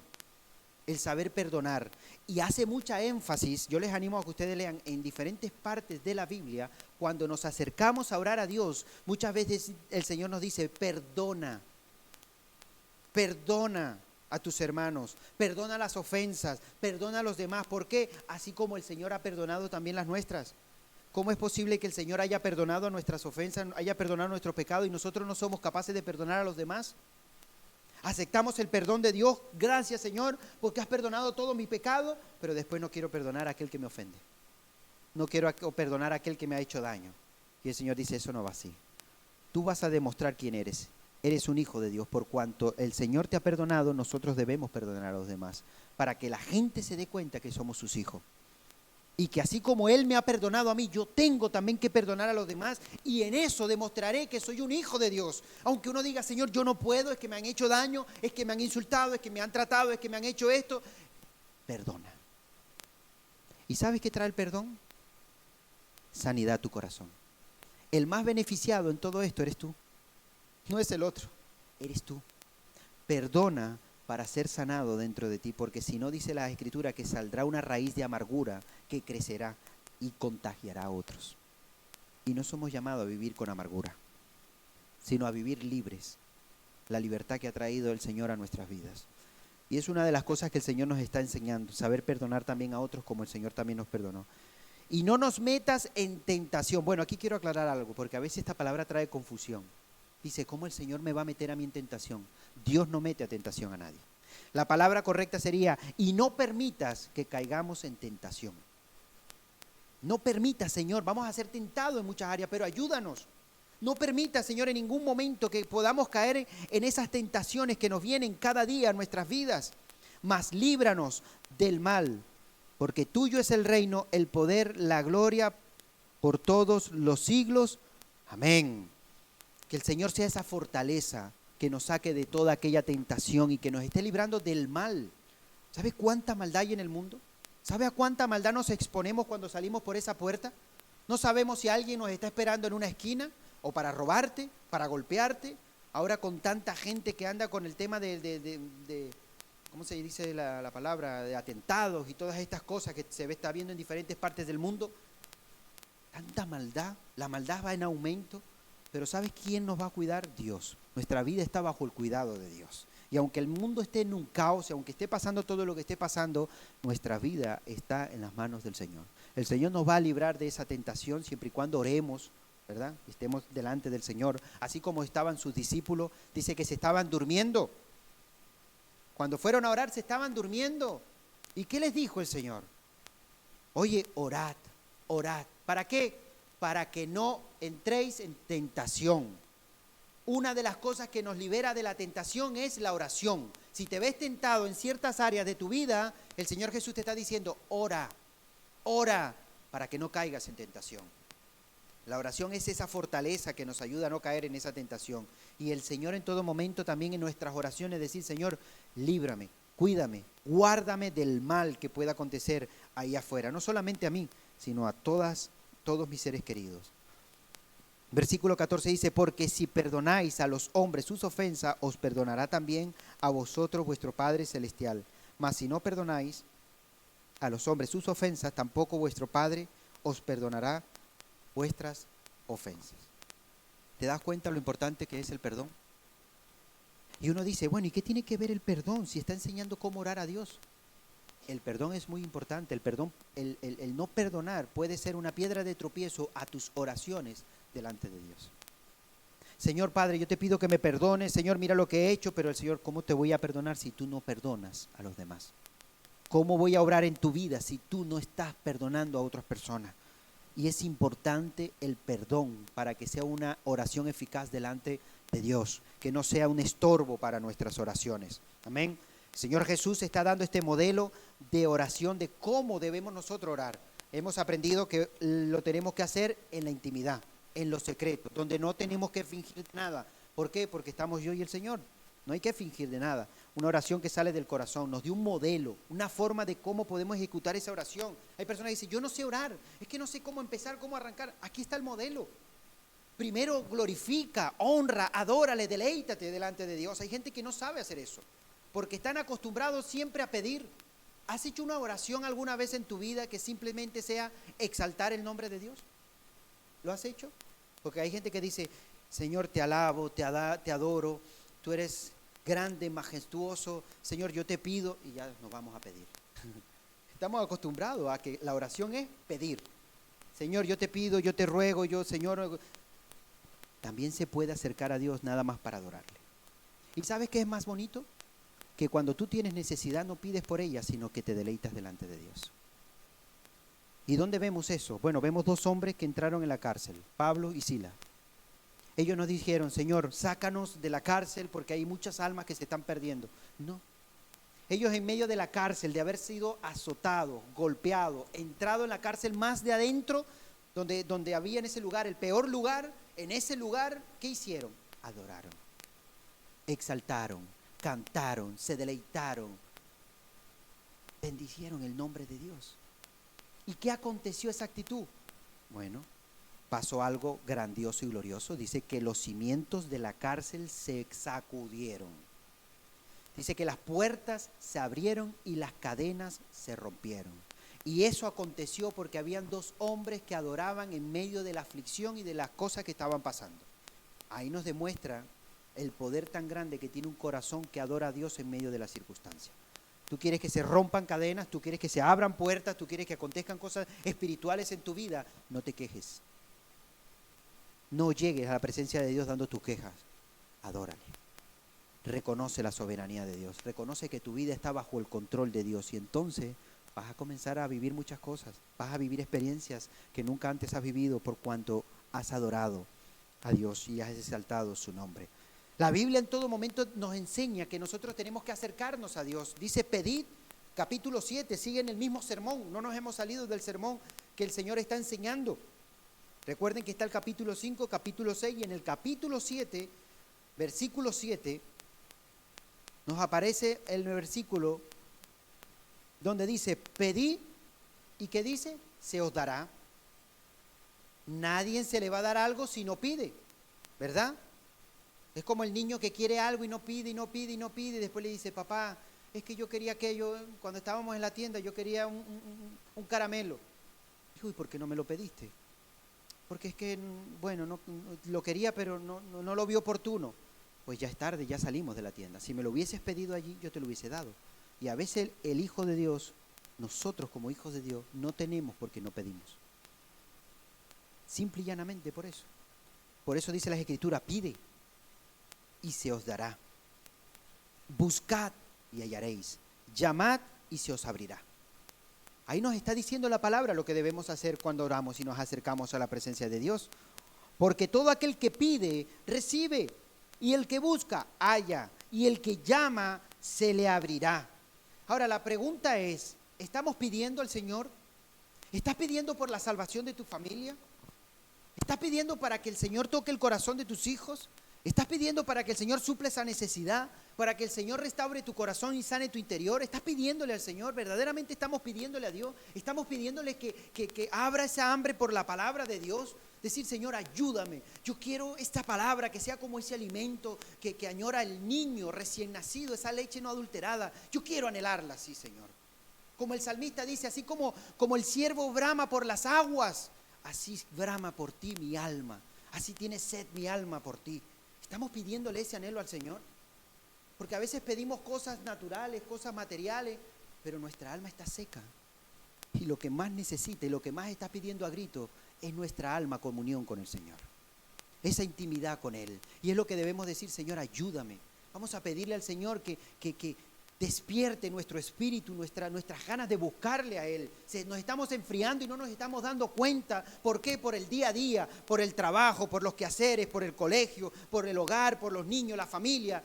el saber perdonar. Y hace mucha énfasis, yo les animo a que ustedes lean en diferentes partes de la Biblia, cuando nos acercamos a orar a Dios, muchas veces el Señor nos dice, perdona a tus hermanos, perdona las ofensas, perdona a los demás. ¿Por qué? Así como el Señor ha perdonado también las nuestras. ¿Cómo es posible que el Señor haya perdonado nuestras ofensas, haya perdonado nuestro pecado y nosotros no somos capaces de perdonar a los demás? Aceptamos el perdón de Dios, gracias Señor, porque has perdonado todo mi pecado, pero después no quiero perdonar a aquel que me ofende. No quiero perdonar a aquel que me ha hecho daño. Y el Señor dice, eso no va así. Tú vas a demostrar quién eres. Eres un hijo de Dios. Por cuanto el Señor te ha perdonado, nosotros debemos perdonar a los demás, para que la gente se dé cuenta que somos sus hijos. Y que así como Él me ha perdonado a mí, yo tengo también que perdonar a los demás. Y en eso demostraré que soy un hijo de Dios. Aunque uno diga, Señor, yo no puedo, es que me han hecho daño, es que me han insultado, es que me han tratado, es que me han hecho esto. Perdona. ¿Y sabes qué trae el perdón? Sanidad a tu corazón. El más beneficiado en todo esto eres tú. No es el otro, eres tú. Perdona para ser sanado dentro de ti, porque si no, dice la Escritura que saldrá una raíz de amargura que crecerá y contagiará a otros. Y no somos llamados a vivir con amargura, sino a vivir libres, la libertad que ha traído el Señor a nuestras vidas. Y es una de las cosas que el Señor nos está enseñando, saber perdonar también a otros como el Señor también nos perdonó. Y no nos metas en tentación. Bueno, aquí quiero aclarar algo, porque a veces esta palabra trae confusión. Dice, ¿cómo el Señor me va a meter a mí en tentación? Dios no mete a tentación a nadie. La palabra correcta sería, y no permitas que caigamos en tentación. No permitas, Señor, vamos a ser tentados en muchas áreas, pero ayúdanos. No permitas, Señor, en ningún momento que podamos caer en esas tentaciones que nos vienen cada día a nuestras vidas. Mas líbranos del mal, porque tuyo es el reino, el poder, la gloria por todos los siglos. Amén. Que el Señor sea esa fortaleza que nos saque de toda aquella tentación y que nos esté librando del mal. ¿Sabe cuánta maldad hay en el mundo? ¿Sabe a cuánta maldad nos exponemos cuando salimos por esa puerta? No sabemos si alguien nos está esperando en una esquina o para robarte, para golpearte. Ahora con tanta gente que anda con el tema de ¿cómo se dice la palabra? De atentados y todas estas cosas que se está viendo en diferentes partes del mundo. Tanta maldad, la maldad va en aumento. Pero ¿sabes quién nos va a cuidar? Dios. Nuestra vida está bajo el cuidado de Dios. Y aunque el mundo esté en un caos, y aunque esté pasando todo lo que esté pasando, nuestra vida está en las manos del Señor. El Señor nos va a librar de esa tentación siempre y cuando oremos, ¿verdad? Estemos delante del Señor. Así como estaban sus discípulos, dice que se estaban durmiendo. Cuando fueron a orar se estaban durmiendo. ¿Y qué les dijo el Señor? Oye, orad, orad. ¿Para qué? Para que no entréis en tentación. Una de las cosas que nos libera de la tentación es la oración. Si te ves tentado en ciertas áreas de tu vida, el Señor Jesús te está diciendo, ora, ora, para que no caigas en tentación. La oración es esa fortaleza que nos ayuda a no caer en esa tentación. Y el Señor en todo momento también en nuestras oraciones decir, Señor, líbrame, cuídame, guárdame del mal que pueda acontecer ahí afuera. No solamente a mí, sino a todos mis seres queridos. Versículo 14 dice, porque si perdonáis a los hombres sus ofensas, os perdonará también a vosotros vuestro Padre Celestial. Mas si no perdonáis a los hombres sus ofensas, tampoco vuestro Padre os perdonará vuestras ofensas. ¿Te das cuenta lo importante que es el perdón? Y uno dice, bueno, ¿y qué tiene que ver el perdón si está enseñando cómo orar a Dios? El perdón es muy importante. El perdón, el no perdonar puede ser una piedra de tropiezo a tus oraciones delante de Dios. Señor Padre, yo te pido que me perdones. Señor, mira lo que he hecho, pero el Señor, ¿cómo te voy a perdonar si tú no perdonas a los demás? ¿Cómo voy a obrar en tu vida si tú no estás perdonando a otras personas? Y es importante el perdón para que sea una oración eficaz delante de Dios, que no sea un estorbo para nuestras oraciones. Amén. El Señor Jesús está dando este modelo de oración de cómo debemos nosotros orar. Hemos aprendido que lo tenemos que hacer en la intimidad, en lo secreto, donde no tenemos que fingir nada. ¿Por qué? Porque estamos yo y el Señor. No hay que fingir de nada. Una oración que sale del corazón. Nos dio un modelo, una forma de cómo podemos ejecutar esa oración. Hay personas que dicen, yo no sé orar, es que no sé cómo empezar, cómo arrancar. Aquí está el modelo. Primero glorifica, honra, adórale, deleítate delante de Dios. Hay gente que no sabe hacer eso, porque están acostumbrados siempre a pedir. ¿Has hecho una oración alguna vez en tu vida que simplemente sea exaltar el nombre de Dios? ¿Lo has hecho? Porque hay gente que dice, Señor, te alabo, te adoro, tú eres grande, majestuoso, Señor, yo te pido, y ya nos vamos a pedir. Estamos acostumbrados a que la oración es pedir. Señor, yo te pido, yo te ruego, yo, Señor. También se puede acercar a Dios nada más para adorarle. ¿Y sabes qué es más bonito? Que cuando tú tienes necesidad no pides por ella, sino que te deleitas delante de Dios. ¿Y dónde vemos eso? Bueno, vemos dos hombres que entraron en la cárcel, Pablo y Silas. Ellos nos dijeron, Señor, sácanos de la cárcel porque hay muchas almas que se están perdiendo. No. Ellos en medio de la cárcel, de haber sido azotados, golpeados, entrado en la cárcel más de adentro, donde había en ese lugar, el peor lugar, en ese lugar, ¿qué hicieron? Adoraron, exaltaron, cantaron, se deleitaron, bendicieron el nombre de Dios. ¿Y qué aconteció esa actitud? Bueno, pasó algo grandioso y glorioso. Dice que los cimientos de la cárcel se sacudieron. Dice que las puertas se abrieron y las cadenas se rompieron. Y eso aconteció porque habían dos hombres que adoraban en medio de la aflicción y de las cosas que estaban pasando. Ahí nos demuestra el poder tan grande que tiene un corazón que adora a Dios en medio de las circunstancias. Tú quieres que se rompan cadenas, tú quieres que se abran puertas, tú quieres que acontezcan cosas espirituales en tu vida, no te quejes. No llegues a la presencia de Dios dando tus quejas, adórale. Reconoce la soberanía de Dios, reconoce que tu vida está bajo el control de Dios y entonces vas a comenzar a vivir muchas cosas, vas a vivir experiencias que nunca antes has vivido por cuanto has adorado a Dios y has exaltado su nombre. La Biblia en todo momento nos enseña que nosotros tenemos que acercarnos a Dios. Dice, pedid, capítulo 7, sigue en el mismo sermón, no nos hemos salido del sermón que el Señor está enseñando. Recuerden que está el capítulo 5, capítulo 6 y en el capítulo 7, versículo 7, nos aparece el versículo donde dice, pedid, ¿y qué dice? Se os dará. Nadie se le va a dar algo si no pide, ¿verdad? Es como el niño que quiere algo y no pide, y no pide, y no pide, y después le dice, papá, es que yo quería aquello, cuando estábamos en la tienda, yo quería un caramelo. Dijo, ¿y por qué no me lo pediste? Porque es que, bueno, no, lo quería, pero no lo vi oportuno. Pues ya es tarde, ya salimos de la tienda. Si me lo hubieses pedido allí, yo te lo hubiese dado. Y a veces el Hijo de Dios, nosotros como hijos de Dios, no tenemos porque no pedimos. Simple y llanamente por eso. Por eso dice la Escritura, pide y se os dará. Buscad y hallaréis. Llamad y se os abrirá. Ahí nos está diciendo la palabra lo que debemos hacer cuando oramos y nos acercamos a la presencia de Dios. Porque todo aquel que pide, recibe. Y el que busca, halla. Y el que llama, se le abrirá. Ahora la pregunta es, ¿estamos pidiendo al Señor? ¿Estás pidiendo por la salvación de tu familia? ¿Estás pidiendo para que el Señor toque el corazón de tus hijos? ¿Estás pidiendo para que el Señor suple esa necesidad? ¿Para que el Señor restaure tu corazón y sane tu interior? ¿Estás pidiéndole al Señor? ¿Verdaderamente estamos pidiéndole a Dios? ¿Estamos pidiéndole que abra esa hambre por la palabra de Dios? Decir, Señor, ayúdame. Yo quiero esta palabra que sea como ese alimento que añora el niño recién nacido, esa leche no adulterada. Yo quiero anhelarla así, Señor. Como el salmista dice, así como el ciervo brama por las aguas, así brama por ti mi alma. Así tiene sed mi alma por ti. ¿Estamos pidiéndole ese anhelo al Señor? Porque a veces pedimos cosas naturales, cosas materiales, pero nuestra alma está seca. Y lo que más necesita y lo que más está pidiendo a grito es nuestra alma comunión con el Señor. Esa intimidad con Él. Y es lo que debemos decir, Señor, ayúdame. Vamos a pedirle al Señor que despierte nuestro espíritu, nuestras ganas de buscarle a Él. Nos estamos enfriando y no nos estamos dando cuenta. ¿Por qué? Por el día a día, por el trabajo, por los quehaceres, por el colegio, por el hogar, por los niños, la familia.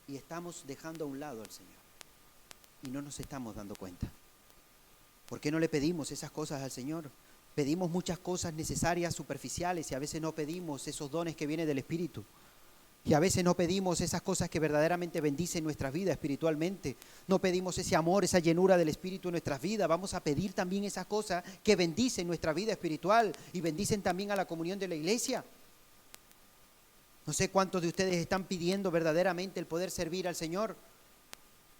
Y estamos dejando a un lado al Señor. Y no nos estamos dando cuenta. ¿Por qué no le pedimos esas cosas al Señor? Pedimos muchas cosas necesarias, superficiales, y a veces no pedimos esos dones que vienen del Espíritu. Y a veces no pedimos esas cosas que verdaderamente bendicen nuestras vidas espiritualmente. No pedimos ese amor, esa llenura del Espíritu en nuestras vidas. Vamos a pedir también esas cosas que bendicen nuestra vida espiritual y bendicen también a la comunión de la iglesia. No sé cuántos de ustedes están pidiendo verdaderamente el poder servir al Señor.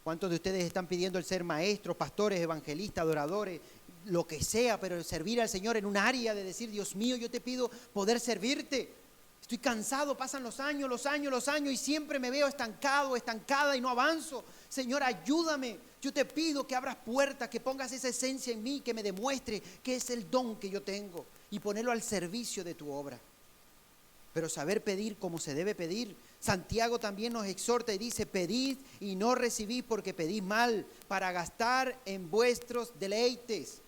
¿Cuántos de ustedes están pidiendo el ser maestros, pastores, evangelistas, adoradores, lo que sea, pero servir al Señor en un área de decir, Dios mío, yo te pido poder servirte? Estoy cansado, pasan los años y siempre me veo estancada y no avanzo. Señor, ayúdame. Yo te pido que abras puertas, que pongas esa esencia en mí, que me demuestre que es el don que yo tengo y ponerlo al servicio de tu obra. Pero saber pedir como se debe pedir. Santiago también nos exhorta y dice, pedid y no recibid porque pedís mal, para gastar en vuestros deleites.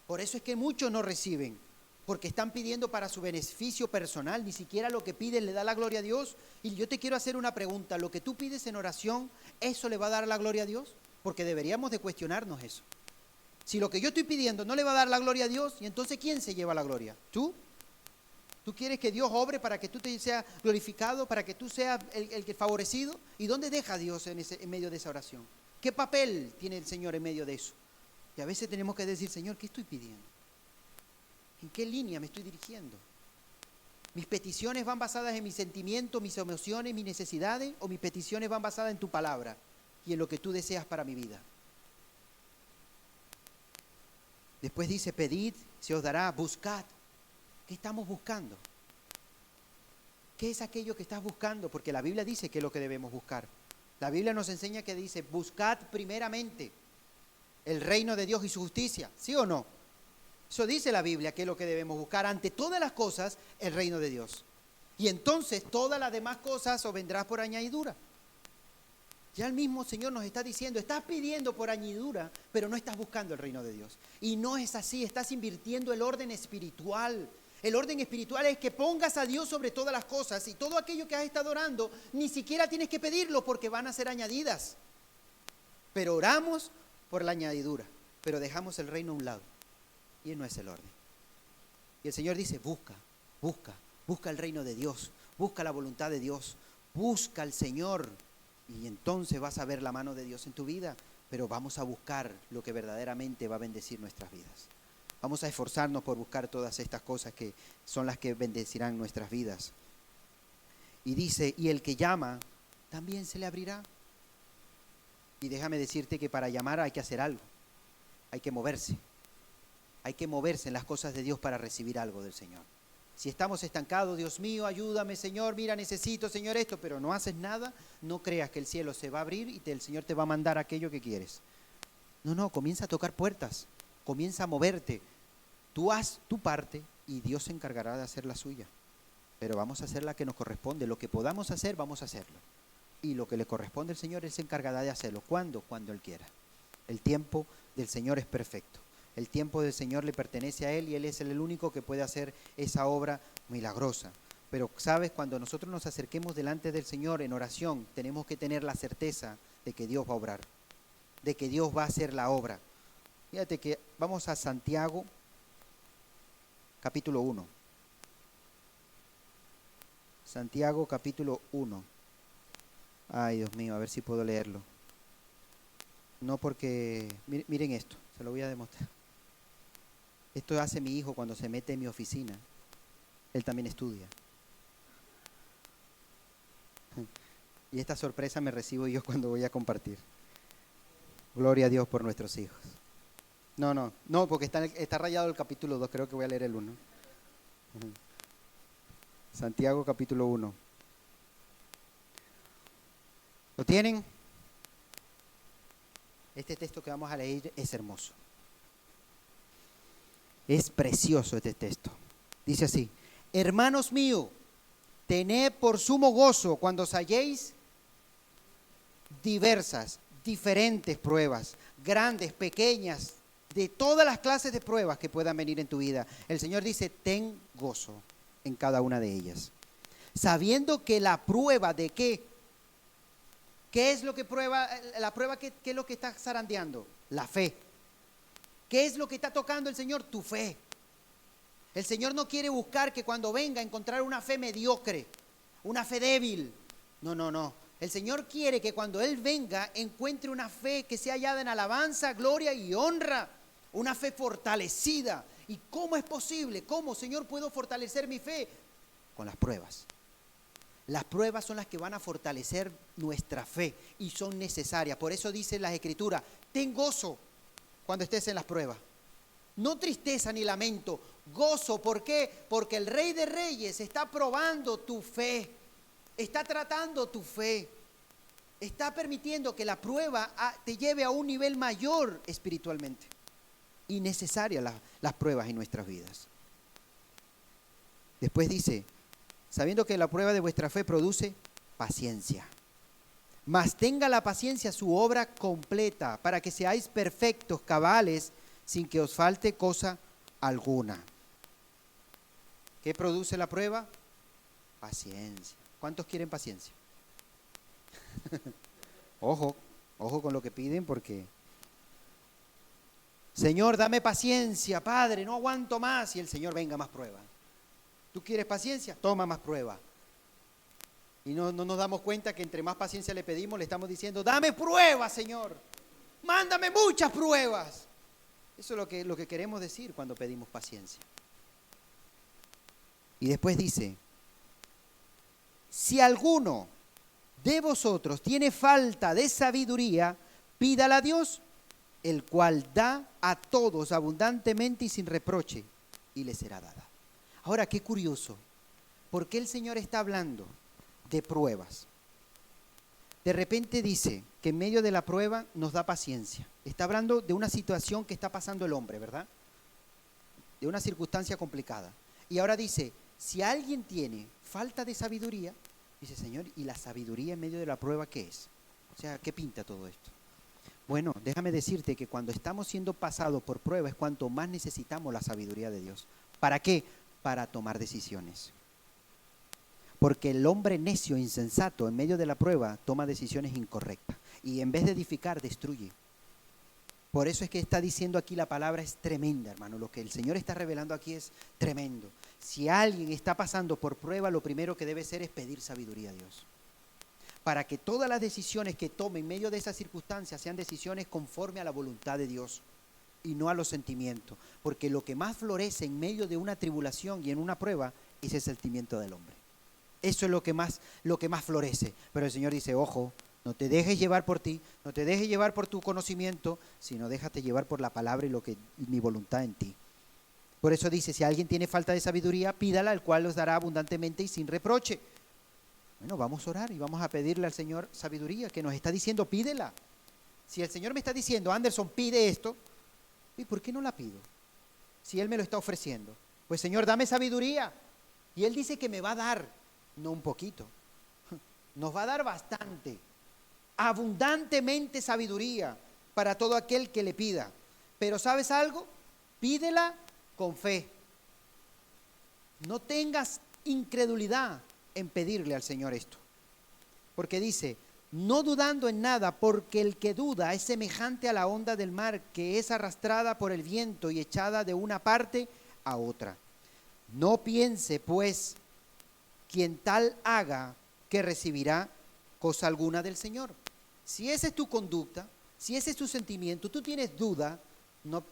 Por eso es que muchos no reciben, porque están pidiendo para su beneficio personal, ni siquiera lo que piden le da la gloria a Dios. Y yo te quiero hacer una pregunta, ¿lo que tú pides en oración, eso le va a dar la gloria a Dios? Porque deberíamos de cuestionarnos eso. Si lo que yo estoy pidiendo no le va a dar la gloria a Dios, ¿y entonces quién se lleva la gloria? ¿Tú? ¿Tú quieres que Dios obre para que tú te seas glorificado, para que tú seas el que favorecido? ¿Y dónde deja a Dios en medio de esa oración? ¿Qué papel tiene el Señor en medio de eso? Y a veces tenemos que decir, Señor, ¿qué estoy pidiendo? ¿En qué línea me estoy dirigiendo? ¿Mis peticiones van basadas en mis sentimientos, mis emociones, mis necesidades? ¿O mis peticiones van basadas en tu palabra y en lo que tú deseas para mi vida? Después dice, pedid, se os dará, buscad. ¿Qué estamos buscando? ¿Qué es aquello que estás buscando? Porque la Biblia dice que es lo que debemos buscar. La Biblia nos enseña que dice, buscad primeramente el reino de Dios y su justicia. ¿Sí o no? Eso dice la Biblia, que es lo que debemos buscar. Ante todas las cosas, el reino de Dios. Y entonces todas las demás cosas os vendrán por añadidura. Ya el mismo Señor nos está diciendo, estás pidiendo por añadidura, pero no estás buscando el reino de Dios. Y no es así, estás invirtiendo el orden espiritual. El orden espiritual es que pongas a Dios sobre todas las cosas y todo aquello que has estado orando, ni siquiera tienes que pedirlo porque van a ser añadidas. Pero oramos por la añadidura, pero dejamos el reino a un lado. Y no es el orden. Y el Señor dice, busca el reino de Dios, busca la voluntad de Dios, busca al Señor. Y entonces vas a ver la mano de Dios en tu vida, pero vamos a buscar lo que verdaderamente va a bendecir nuestras vidas. Vamos a esforzarnos por buscar todas estas cosas que son las que bendecirán nuestras vidas. Y dice, y el que llama, también se le abrirá. Y déjame decirte que para llamar hay que hacer algo, hay que moverse. Hay que moverse en las cosas de Dios para recibir algo del Señor. Si estamos estancados, Dios mío, ayúdame, Señor, mira, necesito, Señor, esto, pero no haces nada, no creas que el cielo se va a abrir y el Señor te va a mandar aquello que quieres. No, comienza a tocar puertas, comienza a moverte. Tú haz tu parte y Dios se encargará de hacer la suya. Pero vamos a hacer la que nos corresponde. Lo que podamos hacer, vamos a hacerlo. Y lo que le corresponde al Señor, Él se encargará de hacerlo. ¿Cuándo? Cuando Él quiera. El tiempo del Señor es perfecto. El tiempo del Señor le pertenece a Él y Él es el único que puede hacer esa obra milagrosa. Pero, ¿sabes? Cuando nosotros nos acerquemos delante del Señor en oración, tenemos que tener la certeza de que Dios va a obrar, de que Dios va a hacer la obra. Fíjate que vamos a Santiago, capítulo 1. Santiago, capítulo 1. Ay, Dios mío, a ver si puedo leerlo. No porque, miren esto, se lo voy a demostrar. Esto hace mi hijo cuando se mete en mi oficina. Él también estudia. Y esta sorpresa me recibo yo cuando voy a compartir. Gloria a Dios por nuestros hijos. No, porque está rayado el capítulo 2, creo que voy a leer el 1. Santiago capítulo 1. ¿Lo tienen? Este texto que vamos a leer es hermoso. Es precioso este texto. Dice así: hermanos míos, tened por sumo gozo cuando os halléis diferentes pruebas, grandes, pequeñas, de todas las clases de pruebas que puedan venir en tu vida. El Señor dice, ten gozo en cada una de ellas. Sabiendo que la prueba de qué. ¿Qué es lo que prueba? La prueba, ¿qué es lo que está zarandeando? La fe. ¿Qué es lo que está tocando el Señor? Tu fe. El Señor no quiere buscar que cuando venga encontrar una fe mediocre, una fe débil. No. El Señor quiere que cuando Él venga encuentre una fe que sea hallada en alabanza, gloria y honra. Una fe fortalecida. ¿Y cómo es posible? ¿Cómo, Señor, puedo fortalecer mi fe? Con las pruebas. Las pruebas son las que van a fortalecer nuestra fe y son necesarias. Por eso dice las Escrituras, ten gozo cuando estés en las pruebas. No tristeza ni lamento, gozo. ¿Por qué? Porque el Rey de Reyes está probando tu fe, está tratando tu fe, está permitiendo que la prueba te lleve a un nivel mayor espiritualmente. Y necesarias las pruebas en nuestras vidas. Después dice, sabiendo que la prueba de vuestra fe produce paciencia. Mas tenga la paciencia su obra completa, para que seáis perfectos, cabales, sin que os falte cosa alguna. ¿Qué produce la prueba? Paciencia. ¿Cuántos quieren paciencia? Ojo con lo que piden, porque Señor, dame paciencia, Padre, no aguanto más. Y el Señor, venga, más prueba. ¿Tú quieres paciencia? Toma más prueba. Y no nos damos cuenta que entre más paciencia le pedimos, le estamos diciendo, dame pruebas, Señor. Mándame muchas pruebas. Eso es lo que queremos decir cuando pedimos paciencia. Y después dice, si alguno de vosotros tiene falta de sabiduría, pídala a Dios, el cual da a todos abundantemente y sin reproche, y le será dada. Ahora, qué curioso, ¿por qué el Señor está hablando de pruebas? De repente dice que en medio de la prueba nos da paciencia. Está hablando de una situación que está pasando el hombre, ¿verdad? De una circunstancia complicada. Y ahora dice, si alguien tiene falta de sabiduría, dice, Señor, ¿y la sabiduría en medio de la prueba qué es? O sea, ¿qué pinta todo esto? Bueno, déjame decirte que cuando estamos siendo pasados por pruebas es cuanto más necesitamos la sabiduría de Dios. ¿Para qué? Para tomar decisiones. Porque el hombre necio, insensato, en medio de la prueba, toma decisiones incorrectas. Y en vez de edificar, destruye. Por eso es que está diciendo aquí la palabra es tremenda, hermano. Lo que el Señor está revelando aquí es tremendo. Si alguien está pasando por prueba, lo primero que debe hacer es pedir sabiduría a Dios. Para que todas las decisiones que tome en medio de esas circunstancias sean decisiones conforme a la voluntad de Dios y no a los sentimientos. Porque lo que más florece en medio de una tribulación y en una prueba es el sentimiento del hombre. Eso es lo que más florece. Pero el Señor dice, ojo, no te dejes llevar por ti, no te dejes llevar por tu conocimiento, sino déjate llevar por la palabra y mi voluntad en ti. Por eso dice, si alguien tiene falta de sabiduría, pídala, el cual os dará abundantemente y sin reproche. Bueno, vamos a orar y vamos a pedirle al Señor sabiduría, que nos está diciendo, pídela. Si el Señor me está diciendo, Anderson, pide esto, ¿y por qué no la pido? Si Él me lo está ofreciendo. Pues Señor, dame sabiduría. Y Él dice que me va a dar. No un poquito, nos va a dar bastante, abundantemente sabiduría para todo aquel que le pida. Pero ¿sabes algo? Pídela con fe. No tengas incredulidad en pedirle al Señor esto. Porque dice, no dudando en nada, porque el que duda es semejante a la onda del mar, que es arrastrada por el viento y echada de una parte a otra. No piense, pues, quien tal haga, que recibirá cosa alguna del Señor. Si esa es tu conducta, si ese es tu sentimiento, tú tienes duda,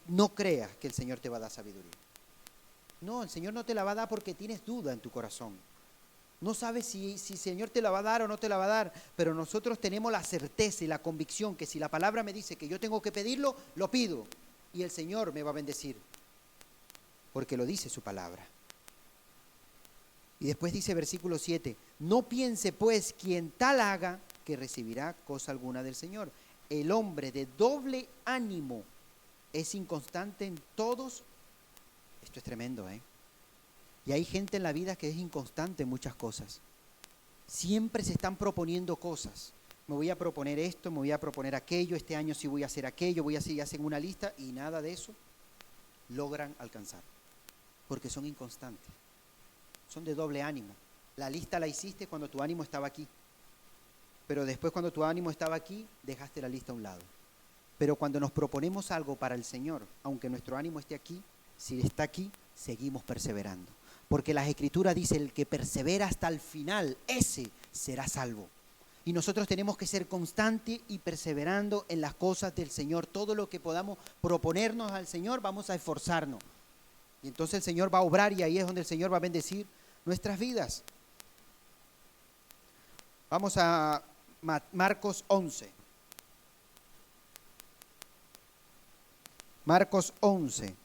no creas que el Señor te va a dar sabiduría. No, el Señor no te la va a dar porque tienes duda en tu corazón. No sabes si el Señor te la va a dar o no te la va a dar, pero nosotros tenemos la certeza y la convicción que si la palabra me dice que yo tengo que pedirlo, lo pido. Y el Señor me va a bendecir, porque lo dice su palabra. Y después dice versículo 7, no piense pues quien tal haga que recibirá cosa alguna del Señor. El hombre de doble ánimo es inconstante en todos. Esto es tremendo, ¿eh? Y hay gente en la vida que es inconstante en muchas cosas. Siempre se están proponiendo cosas. Me voy a proponer esto, me voy a proponer aquello, este año sí voy a hacer aquello, voy a seguir haciendo una lista y nada de eso logran alcanzar. Porque son inconstantes. Son de doble ánimo. La lista la hiciste cuando tu ánimo estaba aquí. Pero después cuando tu ánimo estaba aquí, dejaste la lista a un lado. Pero cuando nos proponemos algo para el Señor, aunque nuestro ánimo esté aquí, si está aquí, seguimos perseverando. Porque las Escrituras dicen, el que persevera hasta el final, ese será salvo. Y nosotros tenemos que ser constantes y perseverando en las cosas del Señor. Todo lo que podamos proponernos al Señor, vamos a esforzarnos. Y entonces el Señor va a obrar y ahí es donde el Señor va a bendecir nuestras vidas. Vamos a Marcos 11. Marcos 11.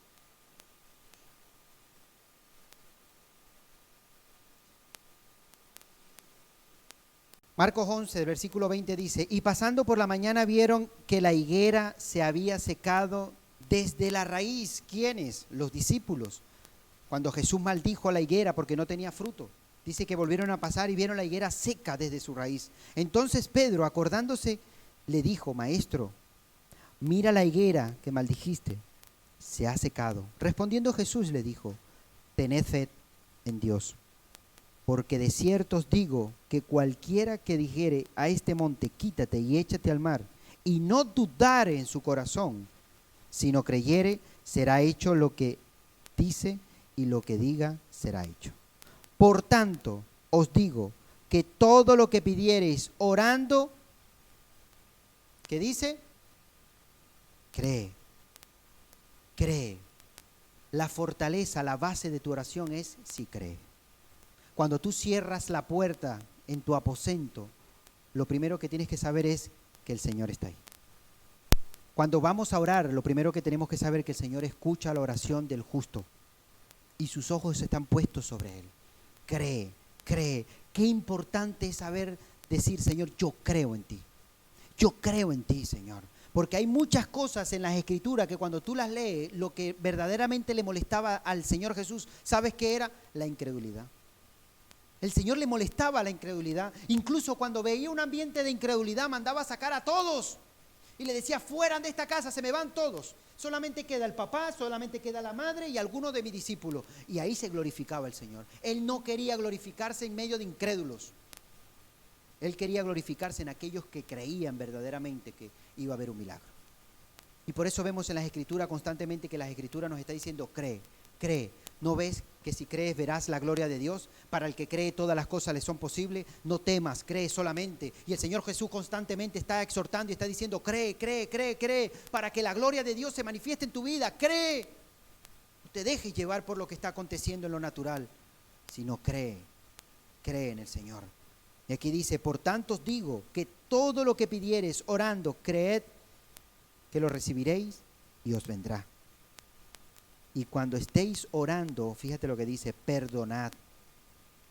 Marcos 11, versículo 20 dice, y pasando por la mañana vieron que la higuera se había secado desde la raíz. ¿Quiénes? Los discípulos. Cuando Jesús maldijo a la higuera porque no tenía fruto. Dice que volvieron a pasar y vieron la higuera seca desde su raíz. Entonces Pedro, acordándose, le dijo, Maestro, mira la higuera que maldijiste, se ha secado. Respondiendo Jesús le dijo, tened fe en Dios, porque de cierto os digo que cualquiera que dijere a este monte, quítate y échate al mar, y no dudare en su corazón, sino creyere, será hecho lo que dice, y lo que diga será hecho. Por tanto, os digo que todo lo que pidiereis orando, ¿qué dice? Cree. La fortaleza, la base de tu oración es si cree. Cuando tú cierras la puerta en tu aposento, lo primero que tienes que saber es que el Señor está ahí. Cuando vamos a orar, lo primero que tenemos que saber es que el Señor escucha la oración del justo y sus ojos están puestos sobre él. Cree, cree. Qué importante es saber decir, Señor, yo creo en ti. Yo creo en ti, Señor. Porque hay muchas cosas en las Escrituras que cuando tú las lees, lo que verdaderamente le molestaba al Señor Jesús, ¿sabes qué era? La incredulidad. El Señor le molestaba la incredulidad. Incluso cuando veía un ambiente de incredulidad, mandaba a sacar a todos. Y le decía, fueran de esta casa, se me van todos. Solamente queda el papá, solamente queda la madre y algunos de mis discípulos. Y ahí se glorificaba el Señor. Él no quería glorificarse en medio de incrédulos. Él quería glorificarse en aquellos que creían verdaderamente que iba a haber un milagro. Y por eso vemos en las Escrituras constantemente que las Escrituras nos está diciendo, cree, cree. ¿No ves que si crees verás la gloria de Dios? Para el que cree todas las cosas le son posibles. No temas, cree solamente. Y el Señor Jesús constantemente está exhortando y está diciendo, cree, cree, cree, cree, para que la gloria de Dios se manifieste en tu vida. Cree. No te dejes llevar por lo que está aconteciendo en lo natural, sino cree, cree en el Señor. Y aquí dice, por tanto os digo que todo lo que pidiereis orando, creed que lo recibiréis y os vendrá. Y cuando estéis orando, fíjate lo que dice, perdonad.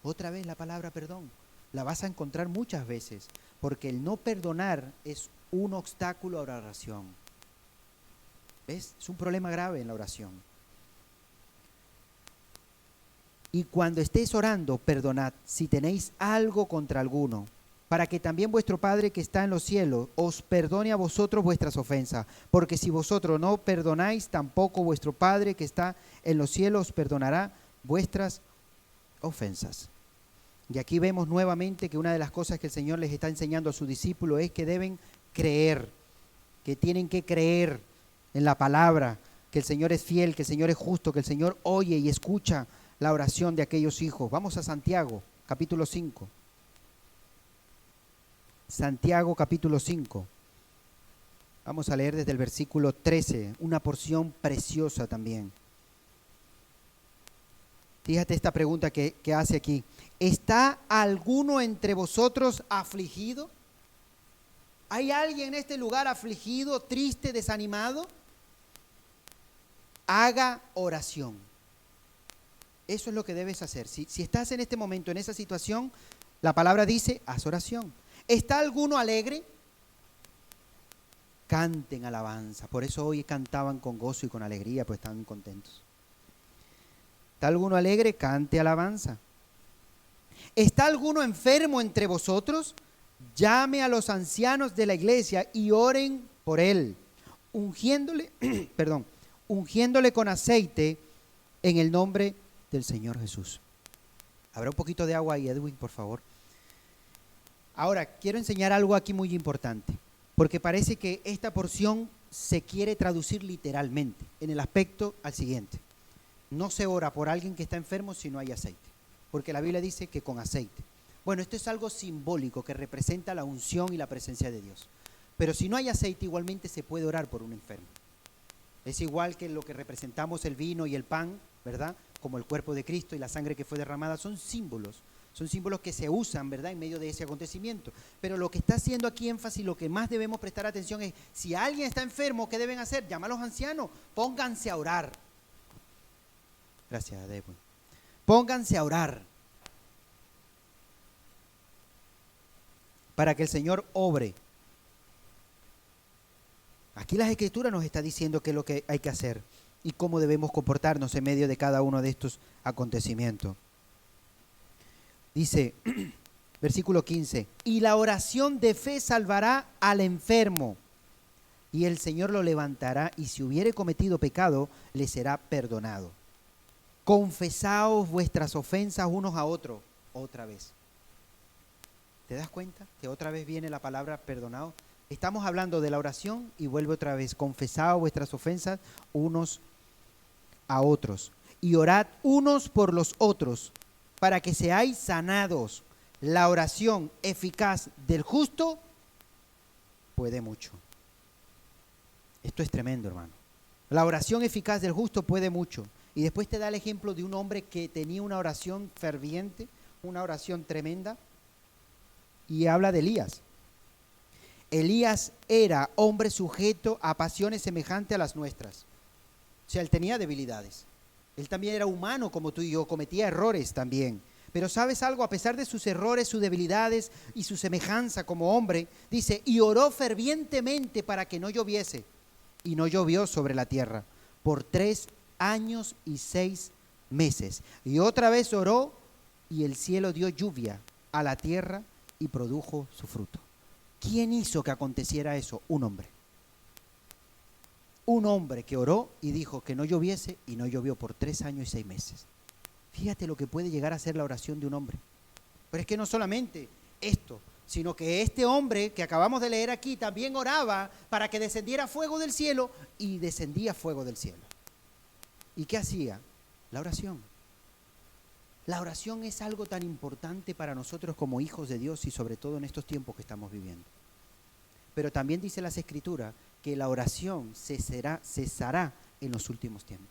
Otra vez la palabra perdón, la vas a encontrar muchas veces, porque el no perdonar es un obstáculo a la oración. ¿Ves? Es un problema grave en la oración. Y cuando estéis orando, perdonad si tenéis algo contra alguno, para que también vuestro Padre que está en los cielos os perdone a vosotros vuestras ofensas. Porque si vosotros no perdonáis, tampoco vuestro Padre que está en los cielos os perdonará vuestras ofensas. Y aquí vemos nuevamente que una de las cosas que el Señor les está enseñando a sus discípulos es que deben creer, que tienen que creer en la palabra, que el Señor es fiel, que el Señor es justo, que el Señor oye y escucha la oración de aquellos hijos. Vamos a Santiago, capítulo 5. Santiago capítulo 5. Vamos a leer desde el versículo 13, una porción preciosa también. Fíjate esta pregunta que hace aquí. ¿Está alguno entre vosotros afligido? ¿Hay alguien en este lugar afligido, triste, desanimado? Haga oración. Eso es lo que debes hacer. Si estás en este momento, en esa situación, la palabra dice, haz oración. ¿Está alguno alegre? Canten alabanza. Por eso hoy cantaban con gozo y con alegría, pues estaban contentos. ¿Está alguno alegre? Cante alabanza. ¿Está alguno enfermo entre vosotros? Llame a los ancianos de la iglesia y oren por él, ungiéndole con aceite en el nombre del Señor Jesús. ¿Habrá un poquito de agua ahí, Edwin, por favor? Ahora, quiero enseñar algo aquí muy importante, porque parece que esta porción se quiere traducir literalmente, en el aspecto al siguiente. No se ora por alguien que está enfermo si no hay aceite, porque la Biblia dice que con aceite. Bueno, esto es algo simbólico que representa la unción y la presencia de Dios. Pero si no hay aceite, igualmente se puede orar por un enfermo. Es igual que lo que representamos el vino y el pan, ¿verdad? Como el cuerpo de Cristo y la sangre que fue derramada, son símbolos que se usan, ¿verdad?, en medio de ese acontecimiento. Pero lo que está haciendo aquí énfasis, lo que más debemos prestar atención es, si alguien está enfermo, ¿qué deben hacer? Llama a los ancianos, pónganse a orar. Gracias, Debo. Pónganse a orar para que el Señor obre. Aquí las Escrituras nos está diciendo qué es lo que hay que hacer y cómo debemos comportarnos en medio de cada uno de estos acontecimientos. Dice, versículo 15, y la oración de fe salvará al enfermo, y el Señor lo levantará, y si hubiere cometido pecado, le será perdonado. Confesaos vuestras ofensas unos a otros, otra vez. ¿Te das cuenta que otra vez viene la palabra perdonado? Estamos hablando de la oración y vuelve otra vez, confesaos vuestras ofensas unos a otros, y orad unos por los otros, para que seáis sanados. La oración eficaz del justo puede mucho. Esto es tremendo, hermano. La oración eficaz del justo puede mucho. Y después te da el ejemplo de un hombre que tenía una oración ferviente, una oración tremenda y habla de Elías. Elías era hombre sujeto a pasiones semejantes a las nuestras. O sea, él tenía debilidades. Él también era humano como tú y yo, cometía errores también. Pero ¿sabes algo? A pesar de sus errores, sus debilidades y su semejanza como hombre, dice, y oró fervientemente para que no lloviese. Y no llovió sobre la tierra por 3 años y 6 meses. Y otra vez oró y el cielo dio lluvia a la tierra y produjo su fruto. ¿Quién hizo que aconteciera eso? Un hombre. Un hombre que oró y dijo que no lloviese y no llovió por 3 años y 6 meses. Fíjate lo que puede llegar a ser la oración de un hombre. Pero es que no solamente esto, sino que este hombre que acabamos de leer aquí también oraba para que descendiera fuego del cielo y descendía fuego del cielo. ¿Y qué hacía? La oración. La oración es algo tan importante para nosotros como hijos de Dios y sobre todo en estos tiempos que estamos viviendo. Pero también dice las Escrituras que la oración cesará en los últimos tiempos.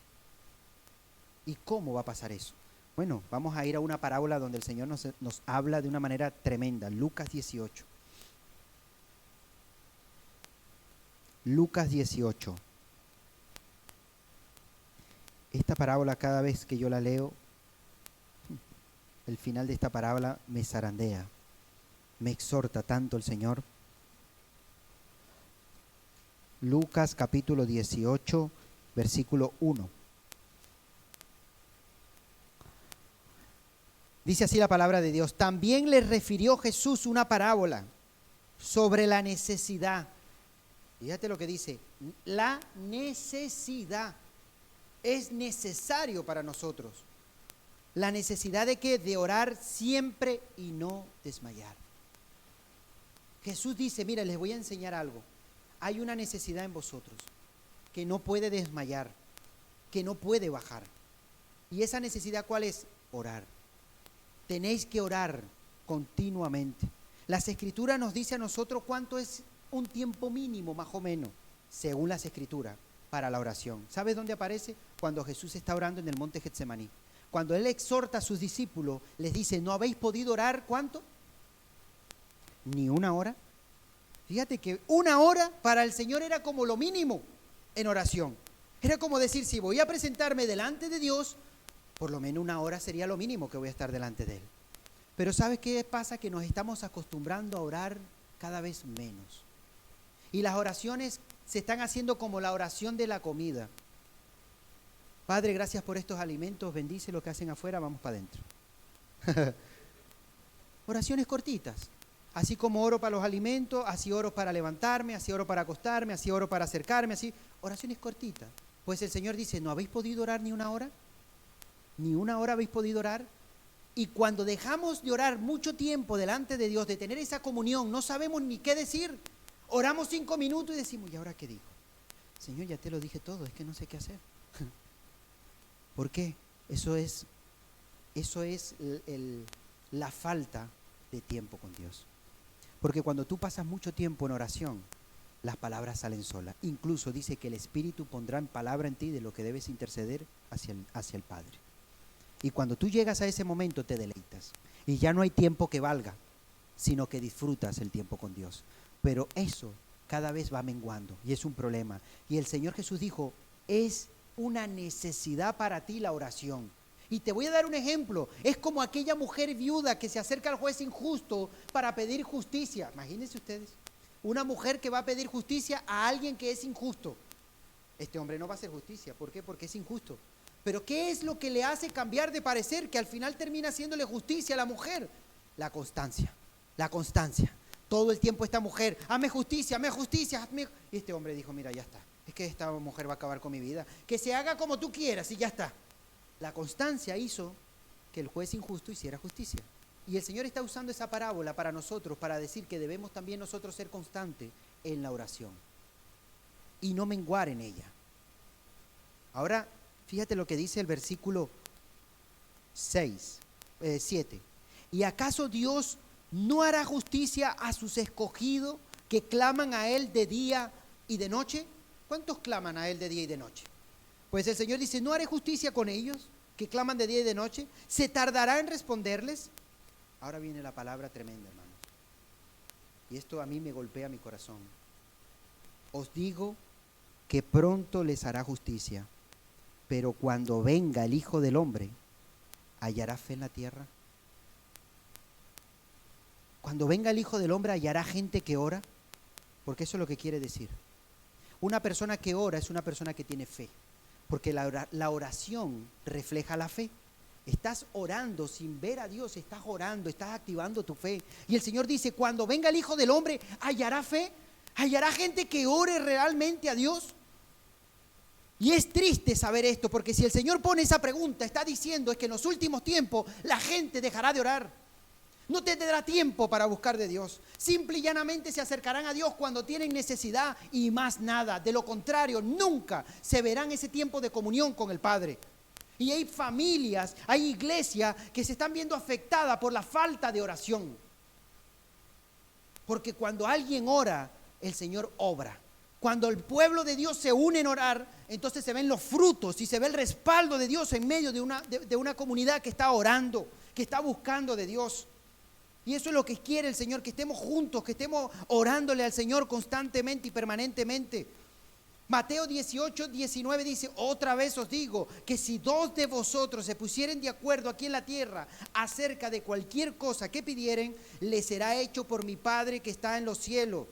¿Y cómo va a pasar eso? Bueno, vamos a ir a una parábola donde el Señor nos habla de una manera tremenda. Lucas 18. Lucas 18. Esta parábola, cada vez que yo la leo, el final de esta parábola me zarandea, me exhorta tanto el Señor. Lucas capítulo 18, versículo 1. Dice así la palabra de Dios. También les refirió Jesús una parábola sobre la necesidad. Fíjate lo que dice. La necesidad es necesario para nosotros. La necesidad de ¿qué? De orar siempre y no desmayar. Jesús dice, mira, les voy a enseñar algo. Hay una necesidad en vosotros que no puede desmayar, que no puede bajar. ¿Y esa necesidad cuál es? Orar. Tenéis que orar continuamente. Las Escrituras nos dice a nosotros cuánto es un tiempo mínimo, más o menos, según las Escrituras, para la oración. ¿Sabes dónde aparece? Cuando Jesús está orando en el monte Getsemaní. Cuando Él exhorta a sus discípulos, les dice, ¿no habéis podido orar cuánto? Ni una hora. Fíjate que una hora para el Señor era como lo mínimo en oración. Era como decir, si voy a presentarme delante de Dios, por lo menos una hora sería lo mínimo que voy a estar delante de Él. Pero ¿sabes qué pasa? Que nos estamos acostumbrando a orar cada vez menos. Y las oraciones se están haciendo como la oración de la comida. Padre, gracias por estos alimentos, bendice lo que hacen afuera, vamos para adentro. Oraciones cortitas. Así como oro para los alimentos, así oro para levantarme, así oro para acostarme, así oro para acercarme, así. Oraciones cortitas. Pues el Señor dice, ¿no habéis podido orar ni una hora? ¿Ni una hora habéis podido orar? Y cuando dejamos de orar mucho tiempo delante de Dios, de tener esa comunión, no sabemos ni qué decir. Oramos 5 minutos y decimos, ¿y ahora qué digo? Señor, ya te lo dije todo, es que no sé qué hacer. ¿Por qué? Eso es la falta de tiempo con Dios. Porque cuando tú pasas mucho tiempo en oración, las palabras salen solas. Incluso dice que el Espíritu pondrá en palabra en ti de lo que debes interceder hacia el Padre. Y cuando tú llegas a ese momento te deleitas. Y ya no hay tiempo que valga, sino que disfrutas el tiempo con Dios. Pero eso cada vez va menguando y es un problema. Y el Señor Jesús dijo, es una necesidad para ti la oración. Y te voy a dar un ejemplo. Es como aquella mujer viuda que se acerca al juez injusto para pedir justicia. Imagínense ustedes, una mujer que va a pedir justicia a alguien que es injusto. Este hombre no va a hacer justicia. ¿Por qué? Porque es injusto. Pero ¿qué es lo que le hace cambiar de parecer? Que al final termina haciéndole justicia a la mujer. La constancia. La constancia. Todo el tiempo esta mujer, hazme justicia, hazme justicia. Hazme... Y este hombre dijo, mira, ya está. Es que esta mujer va a acabar con mi vida. Que se haga como tú quieras y ya está. La constancia hizo que el juez injusto hiciera justicia. Y el Señor está usando esa parábola para nosotros, para decir que debemos también nosotros ser constantes en la oración y no menguar en ella. Ahora, fíjate lo que dice el versículo 7. ¿Y acaso Dios no hará justicia a sus escogidos que claman a Él de día y de noche? ¿Cuántos claman a Él de día y de noche? Pues el Señor dice, ¿no haré justicia con ellos que claman de día y de noche? ¿Se tardará en responderles? Ahora viene la palabra tremenda, hermanos. Y esto a mí me golpea mi corazón. Os digo que pronto les hará justicia, pero cuando venga el Hijo del Hombre, ¿hallará fe en la tierra? Cuando venga el Hijo del Hombre, ¿hallará gente que ora? Porque eso es lo que quiere decir. Una persona que ora es una persona que tiene fe, porque la oración refleja la fe. Estás orando sin ver a Dios, estás orando, estás activando tu fe. Y el Señor dice, cuando venga el Hijo del Hombre, ¿hallará fe? ¿Hallará gente que ore realmente a Dios? Y es triste saber esto, porque si el Señor pone esa pregunta, está diciendo es que en los últimos tiempos la gente dejará de orar. No te dará tiempo para buscar de Dios. Simple y llanamente se acercarán a Dios cuando tienen necesidad y más nada. De lo contrario, nunca se verán ese tiempo de comunión con el Padre. Y hay familias, hay iglesias que se están viendo afectadas por la falta de oración. Porque cuando alguien ora, el Señor obra. Cuando el pueblo de Dios se une en orar, entonces se ven los frutos y se ve el respaldo de Dios en medio de una comunidad que está orando, que está buscando de Dios. Y eso es lo que quiere el Señor, que estemos juntos, que estemos orándole al Señor constantemente y permanentemente. Mateo 18, 19 dice, otra vez os digo, que si dos de vosotros se pusieren de acuerdo aquí en la tierra acerca de cualquier cosa que pidieren, les será hecho por mi Padre que está en los cielos.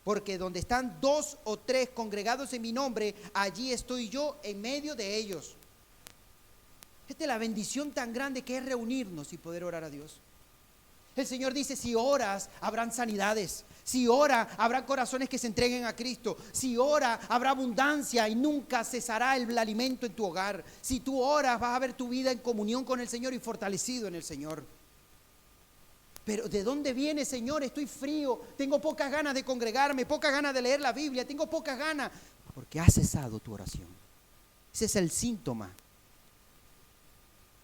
Porque donde están 2 o 3 congregados en mi nombre, allí estoy yo en medio de ellos. Esta es la bendición tan grande que es reunirnos y poder orar a Dios. El Señor dice, si oras, habrán sanidades. Si ora, habrá corazones que se entreguen a Cristo. Si ora, habrá abundancia y nunca cesará el alimento en tu hogar. Si tú oras, vas a ver tu vida en comunión con el Señor y fortalecido en el Señor. Pero ¿de dónde viene, Señor? Estoy frío, tengo pocas ganas de congregarme, pocas ganas de leer la Biblia, tengo pocas ganas. Porque has cesado tu oración. Ese es el síntoma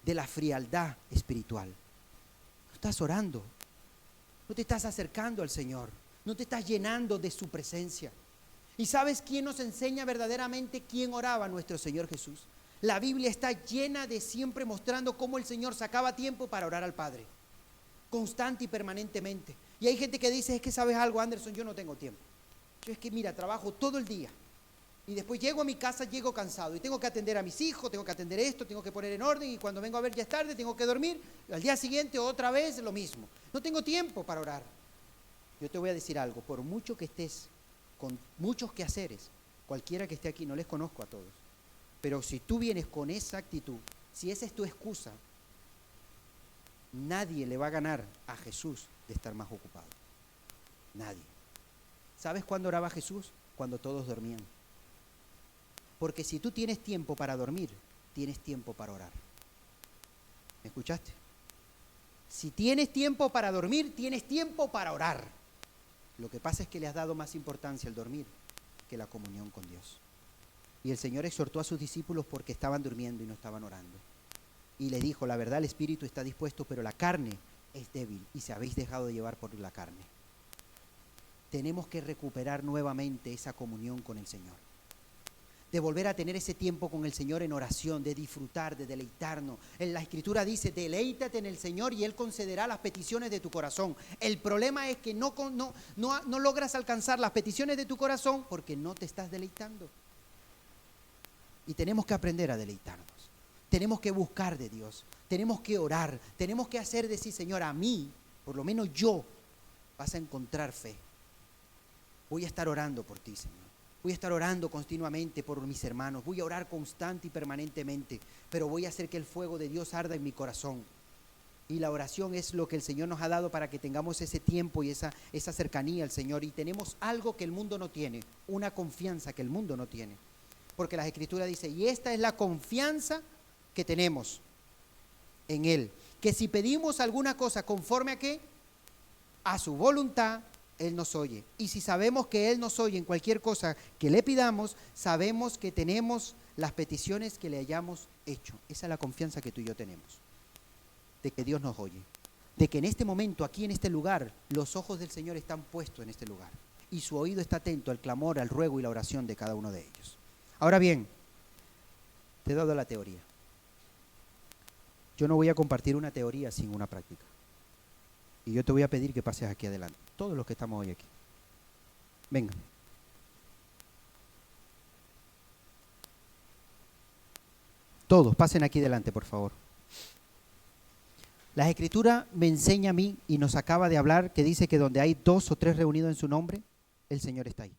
de la frialdad espiritual. No estás orando, no te estás acercando al Señor, no te estás llenando de su presencia. ¿Y sabes quién nos enseña verdaderamente quién oraba? Nuestro Señor Jesús. La Biblia está llena de siempre mostrando cómo el Señor sacaba tiempo para orar al Padre, constante y permanentemente. Y hay gente que dice, es que sabes algo, Anderson, yo no tengo tiempo. Yo es que mira, trabajo todo el día y después llego a mi casa, llego cansado y tengo que atender a mis hijos, tengo que atender esto, tengo que poner en orden y cuando vengo a ver ya es tarde, tengo que dormir, al día siguiente otra vez lo mismo. No tengo tiempo para orar. Yo te voy a decir algo, por mucho que estés con muchos quehaceres, cualquiera que esté aquí, no les conozco a todos, pero si tú vienes con esa actitud, si esa es tu excusa, nadie le va a ganar a Jesús de estar más ocupado. Nadie. ¿Sabes cuándo oraba Jesús? Cuando todos dormían. Porque si tú tienes tiempo para dormir, tienes tiempo para orar. ¿Me escuchaste? Si tienes tiempo para dormir, tienes tiempo para orar. Lo que pasa es que le has dado más importancia al dormir que la comunión con Dios. Y el Señor exhortó a sus discípulos porque estaban durmiendo y no estaban orando. Y les dijo, la verdad el espíritu está dispuesto, pero la carne es débil y se habéis dejado de llevar por la carne. Tenemos que recuperar nuevamente esa comunión con el Señor. De volver a tener ese tiempo con el Señor en oración, de disfrutar, de deleitarnos. En la Escritura dice, deleítate en el Señor y Él concederá las peticiones de tu corazón. El problema es que no logras alcanzar las peticiones de tu corazón porque no te estás deleitando. Y tenemos que aprender a deleitarnos. Tenemos que buscar de Dios, tenemos que orar, tenemos que hacer decir, Señor, a mí, por lo menos yo, vas a encontrar fe. Voy a estar orando por ti, Señor. Voy a estar orando continuamente por mis hermanos. Voy a orar constante y permanentemente, pero voy a hacer que el fuego de Dios arda en mi corazón. Y la oración es lo que el Señor nos ha dado para que tengamos ese tiempo y esa cercanía al Señor. Y tenemos algo que el mundo no tiene, una confianza que el mundo no tiene. Porque la Escritura dice, y esta es la confianza que tenemos en Él, que si pedimos alguna cosa conforme a qué, a su voluntad, Él nos oye. Y si sabemos que Él nos oye en cualquier cosa que le pidamos, sabemos que tenemos las peticiones que le hayamos hecho. Esa es la confianza que tú y yo tenemos, de que Dios nos oye, de que en este momento, aquí en este lugar, los ojos del Señor están puestos en este lugar y su oído está atento al clamor, al ruego y la oración de cada uno de ellos. Ahora bien, te he dado la teoría. Yo no voy a compartir una teoría sin una práctica. Y yo te voy a pedir que pases aquí adelante, todos los que estamos hoy aquí. Vengan. Todos, pasen aquí delante, por favor. La Escritura me enseña a mí y nos acaba de hablar que dice que donde hay 2 o 3 reunidos en su nombre, el Señor está ahí.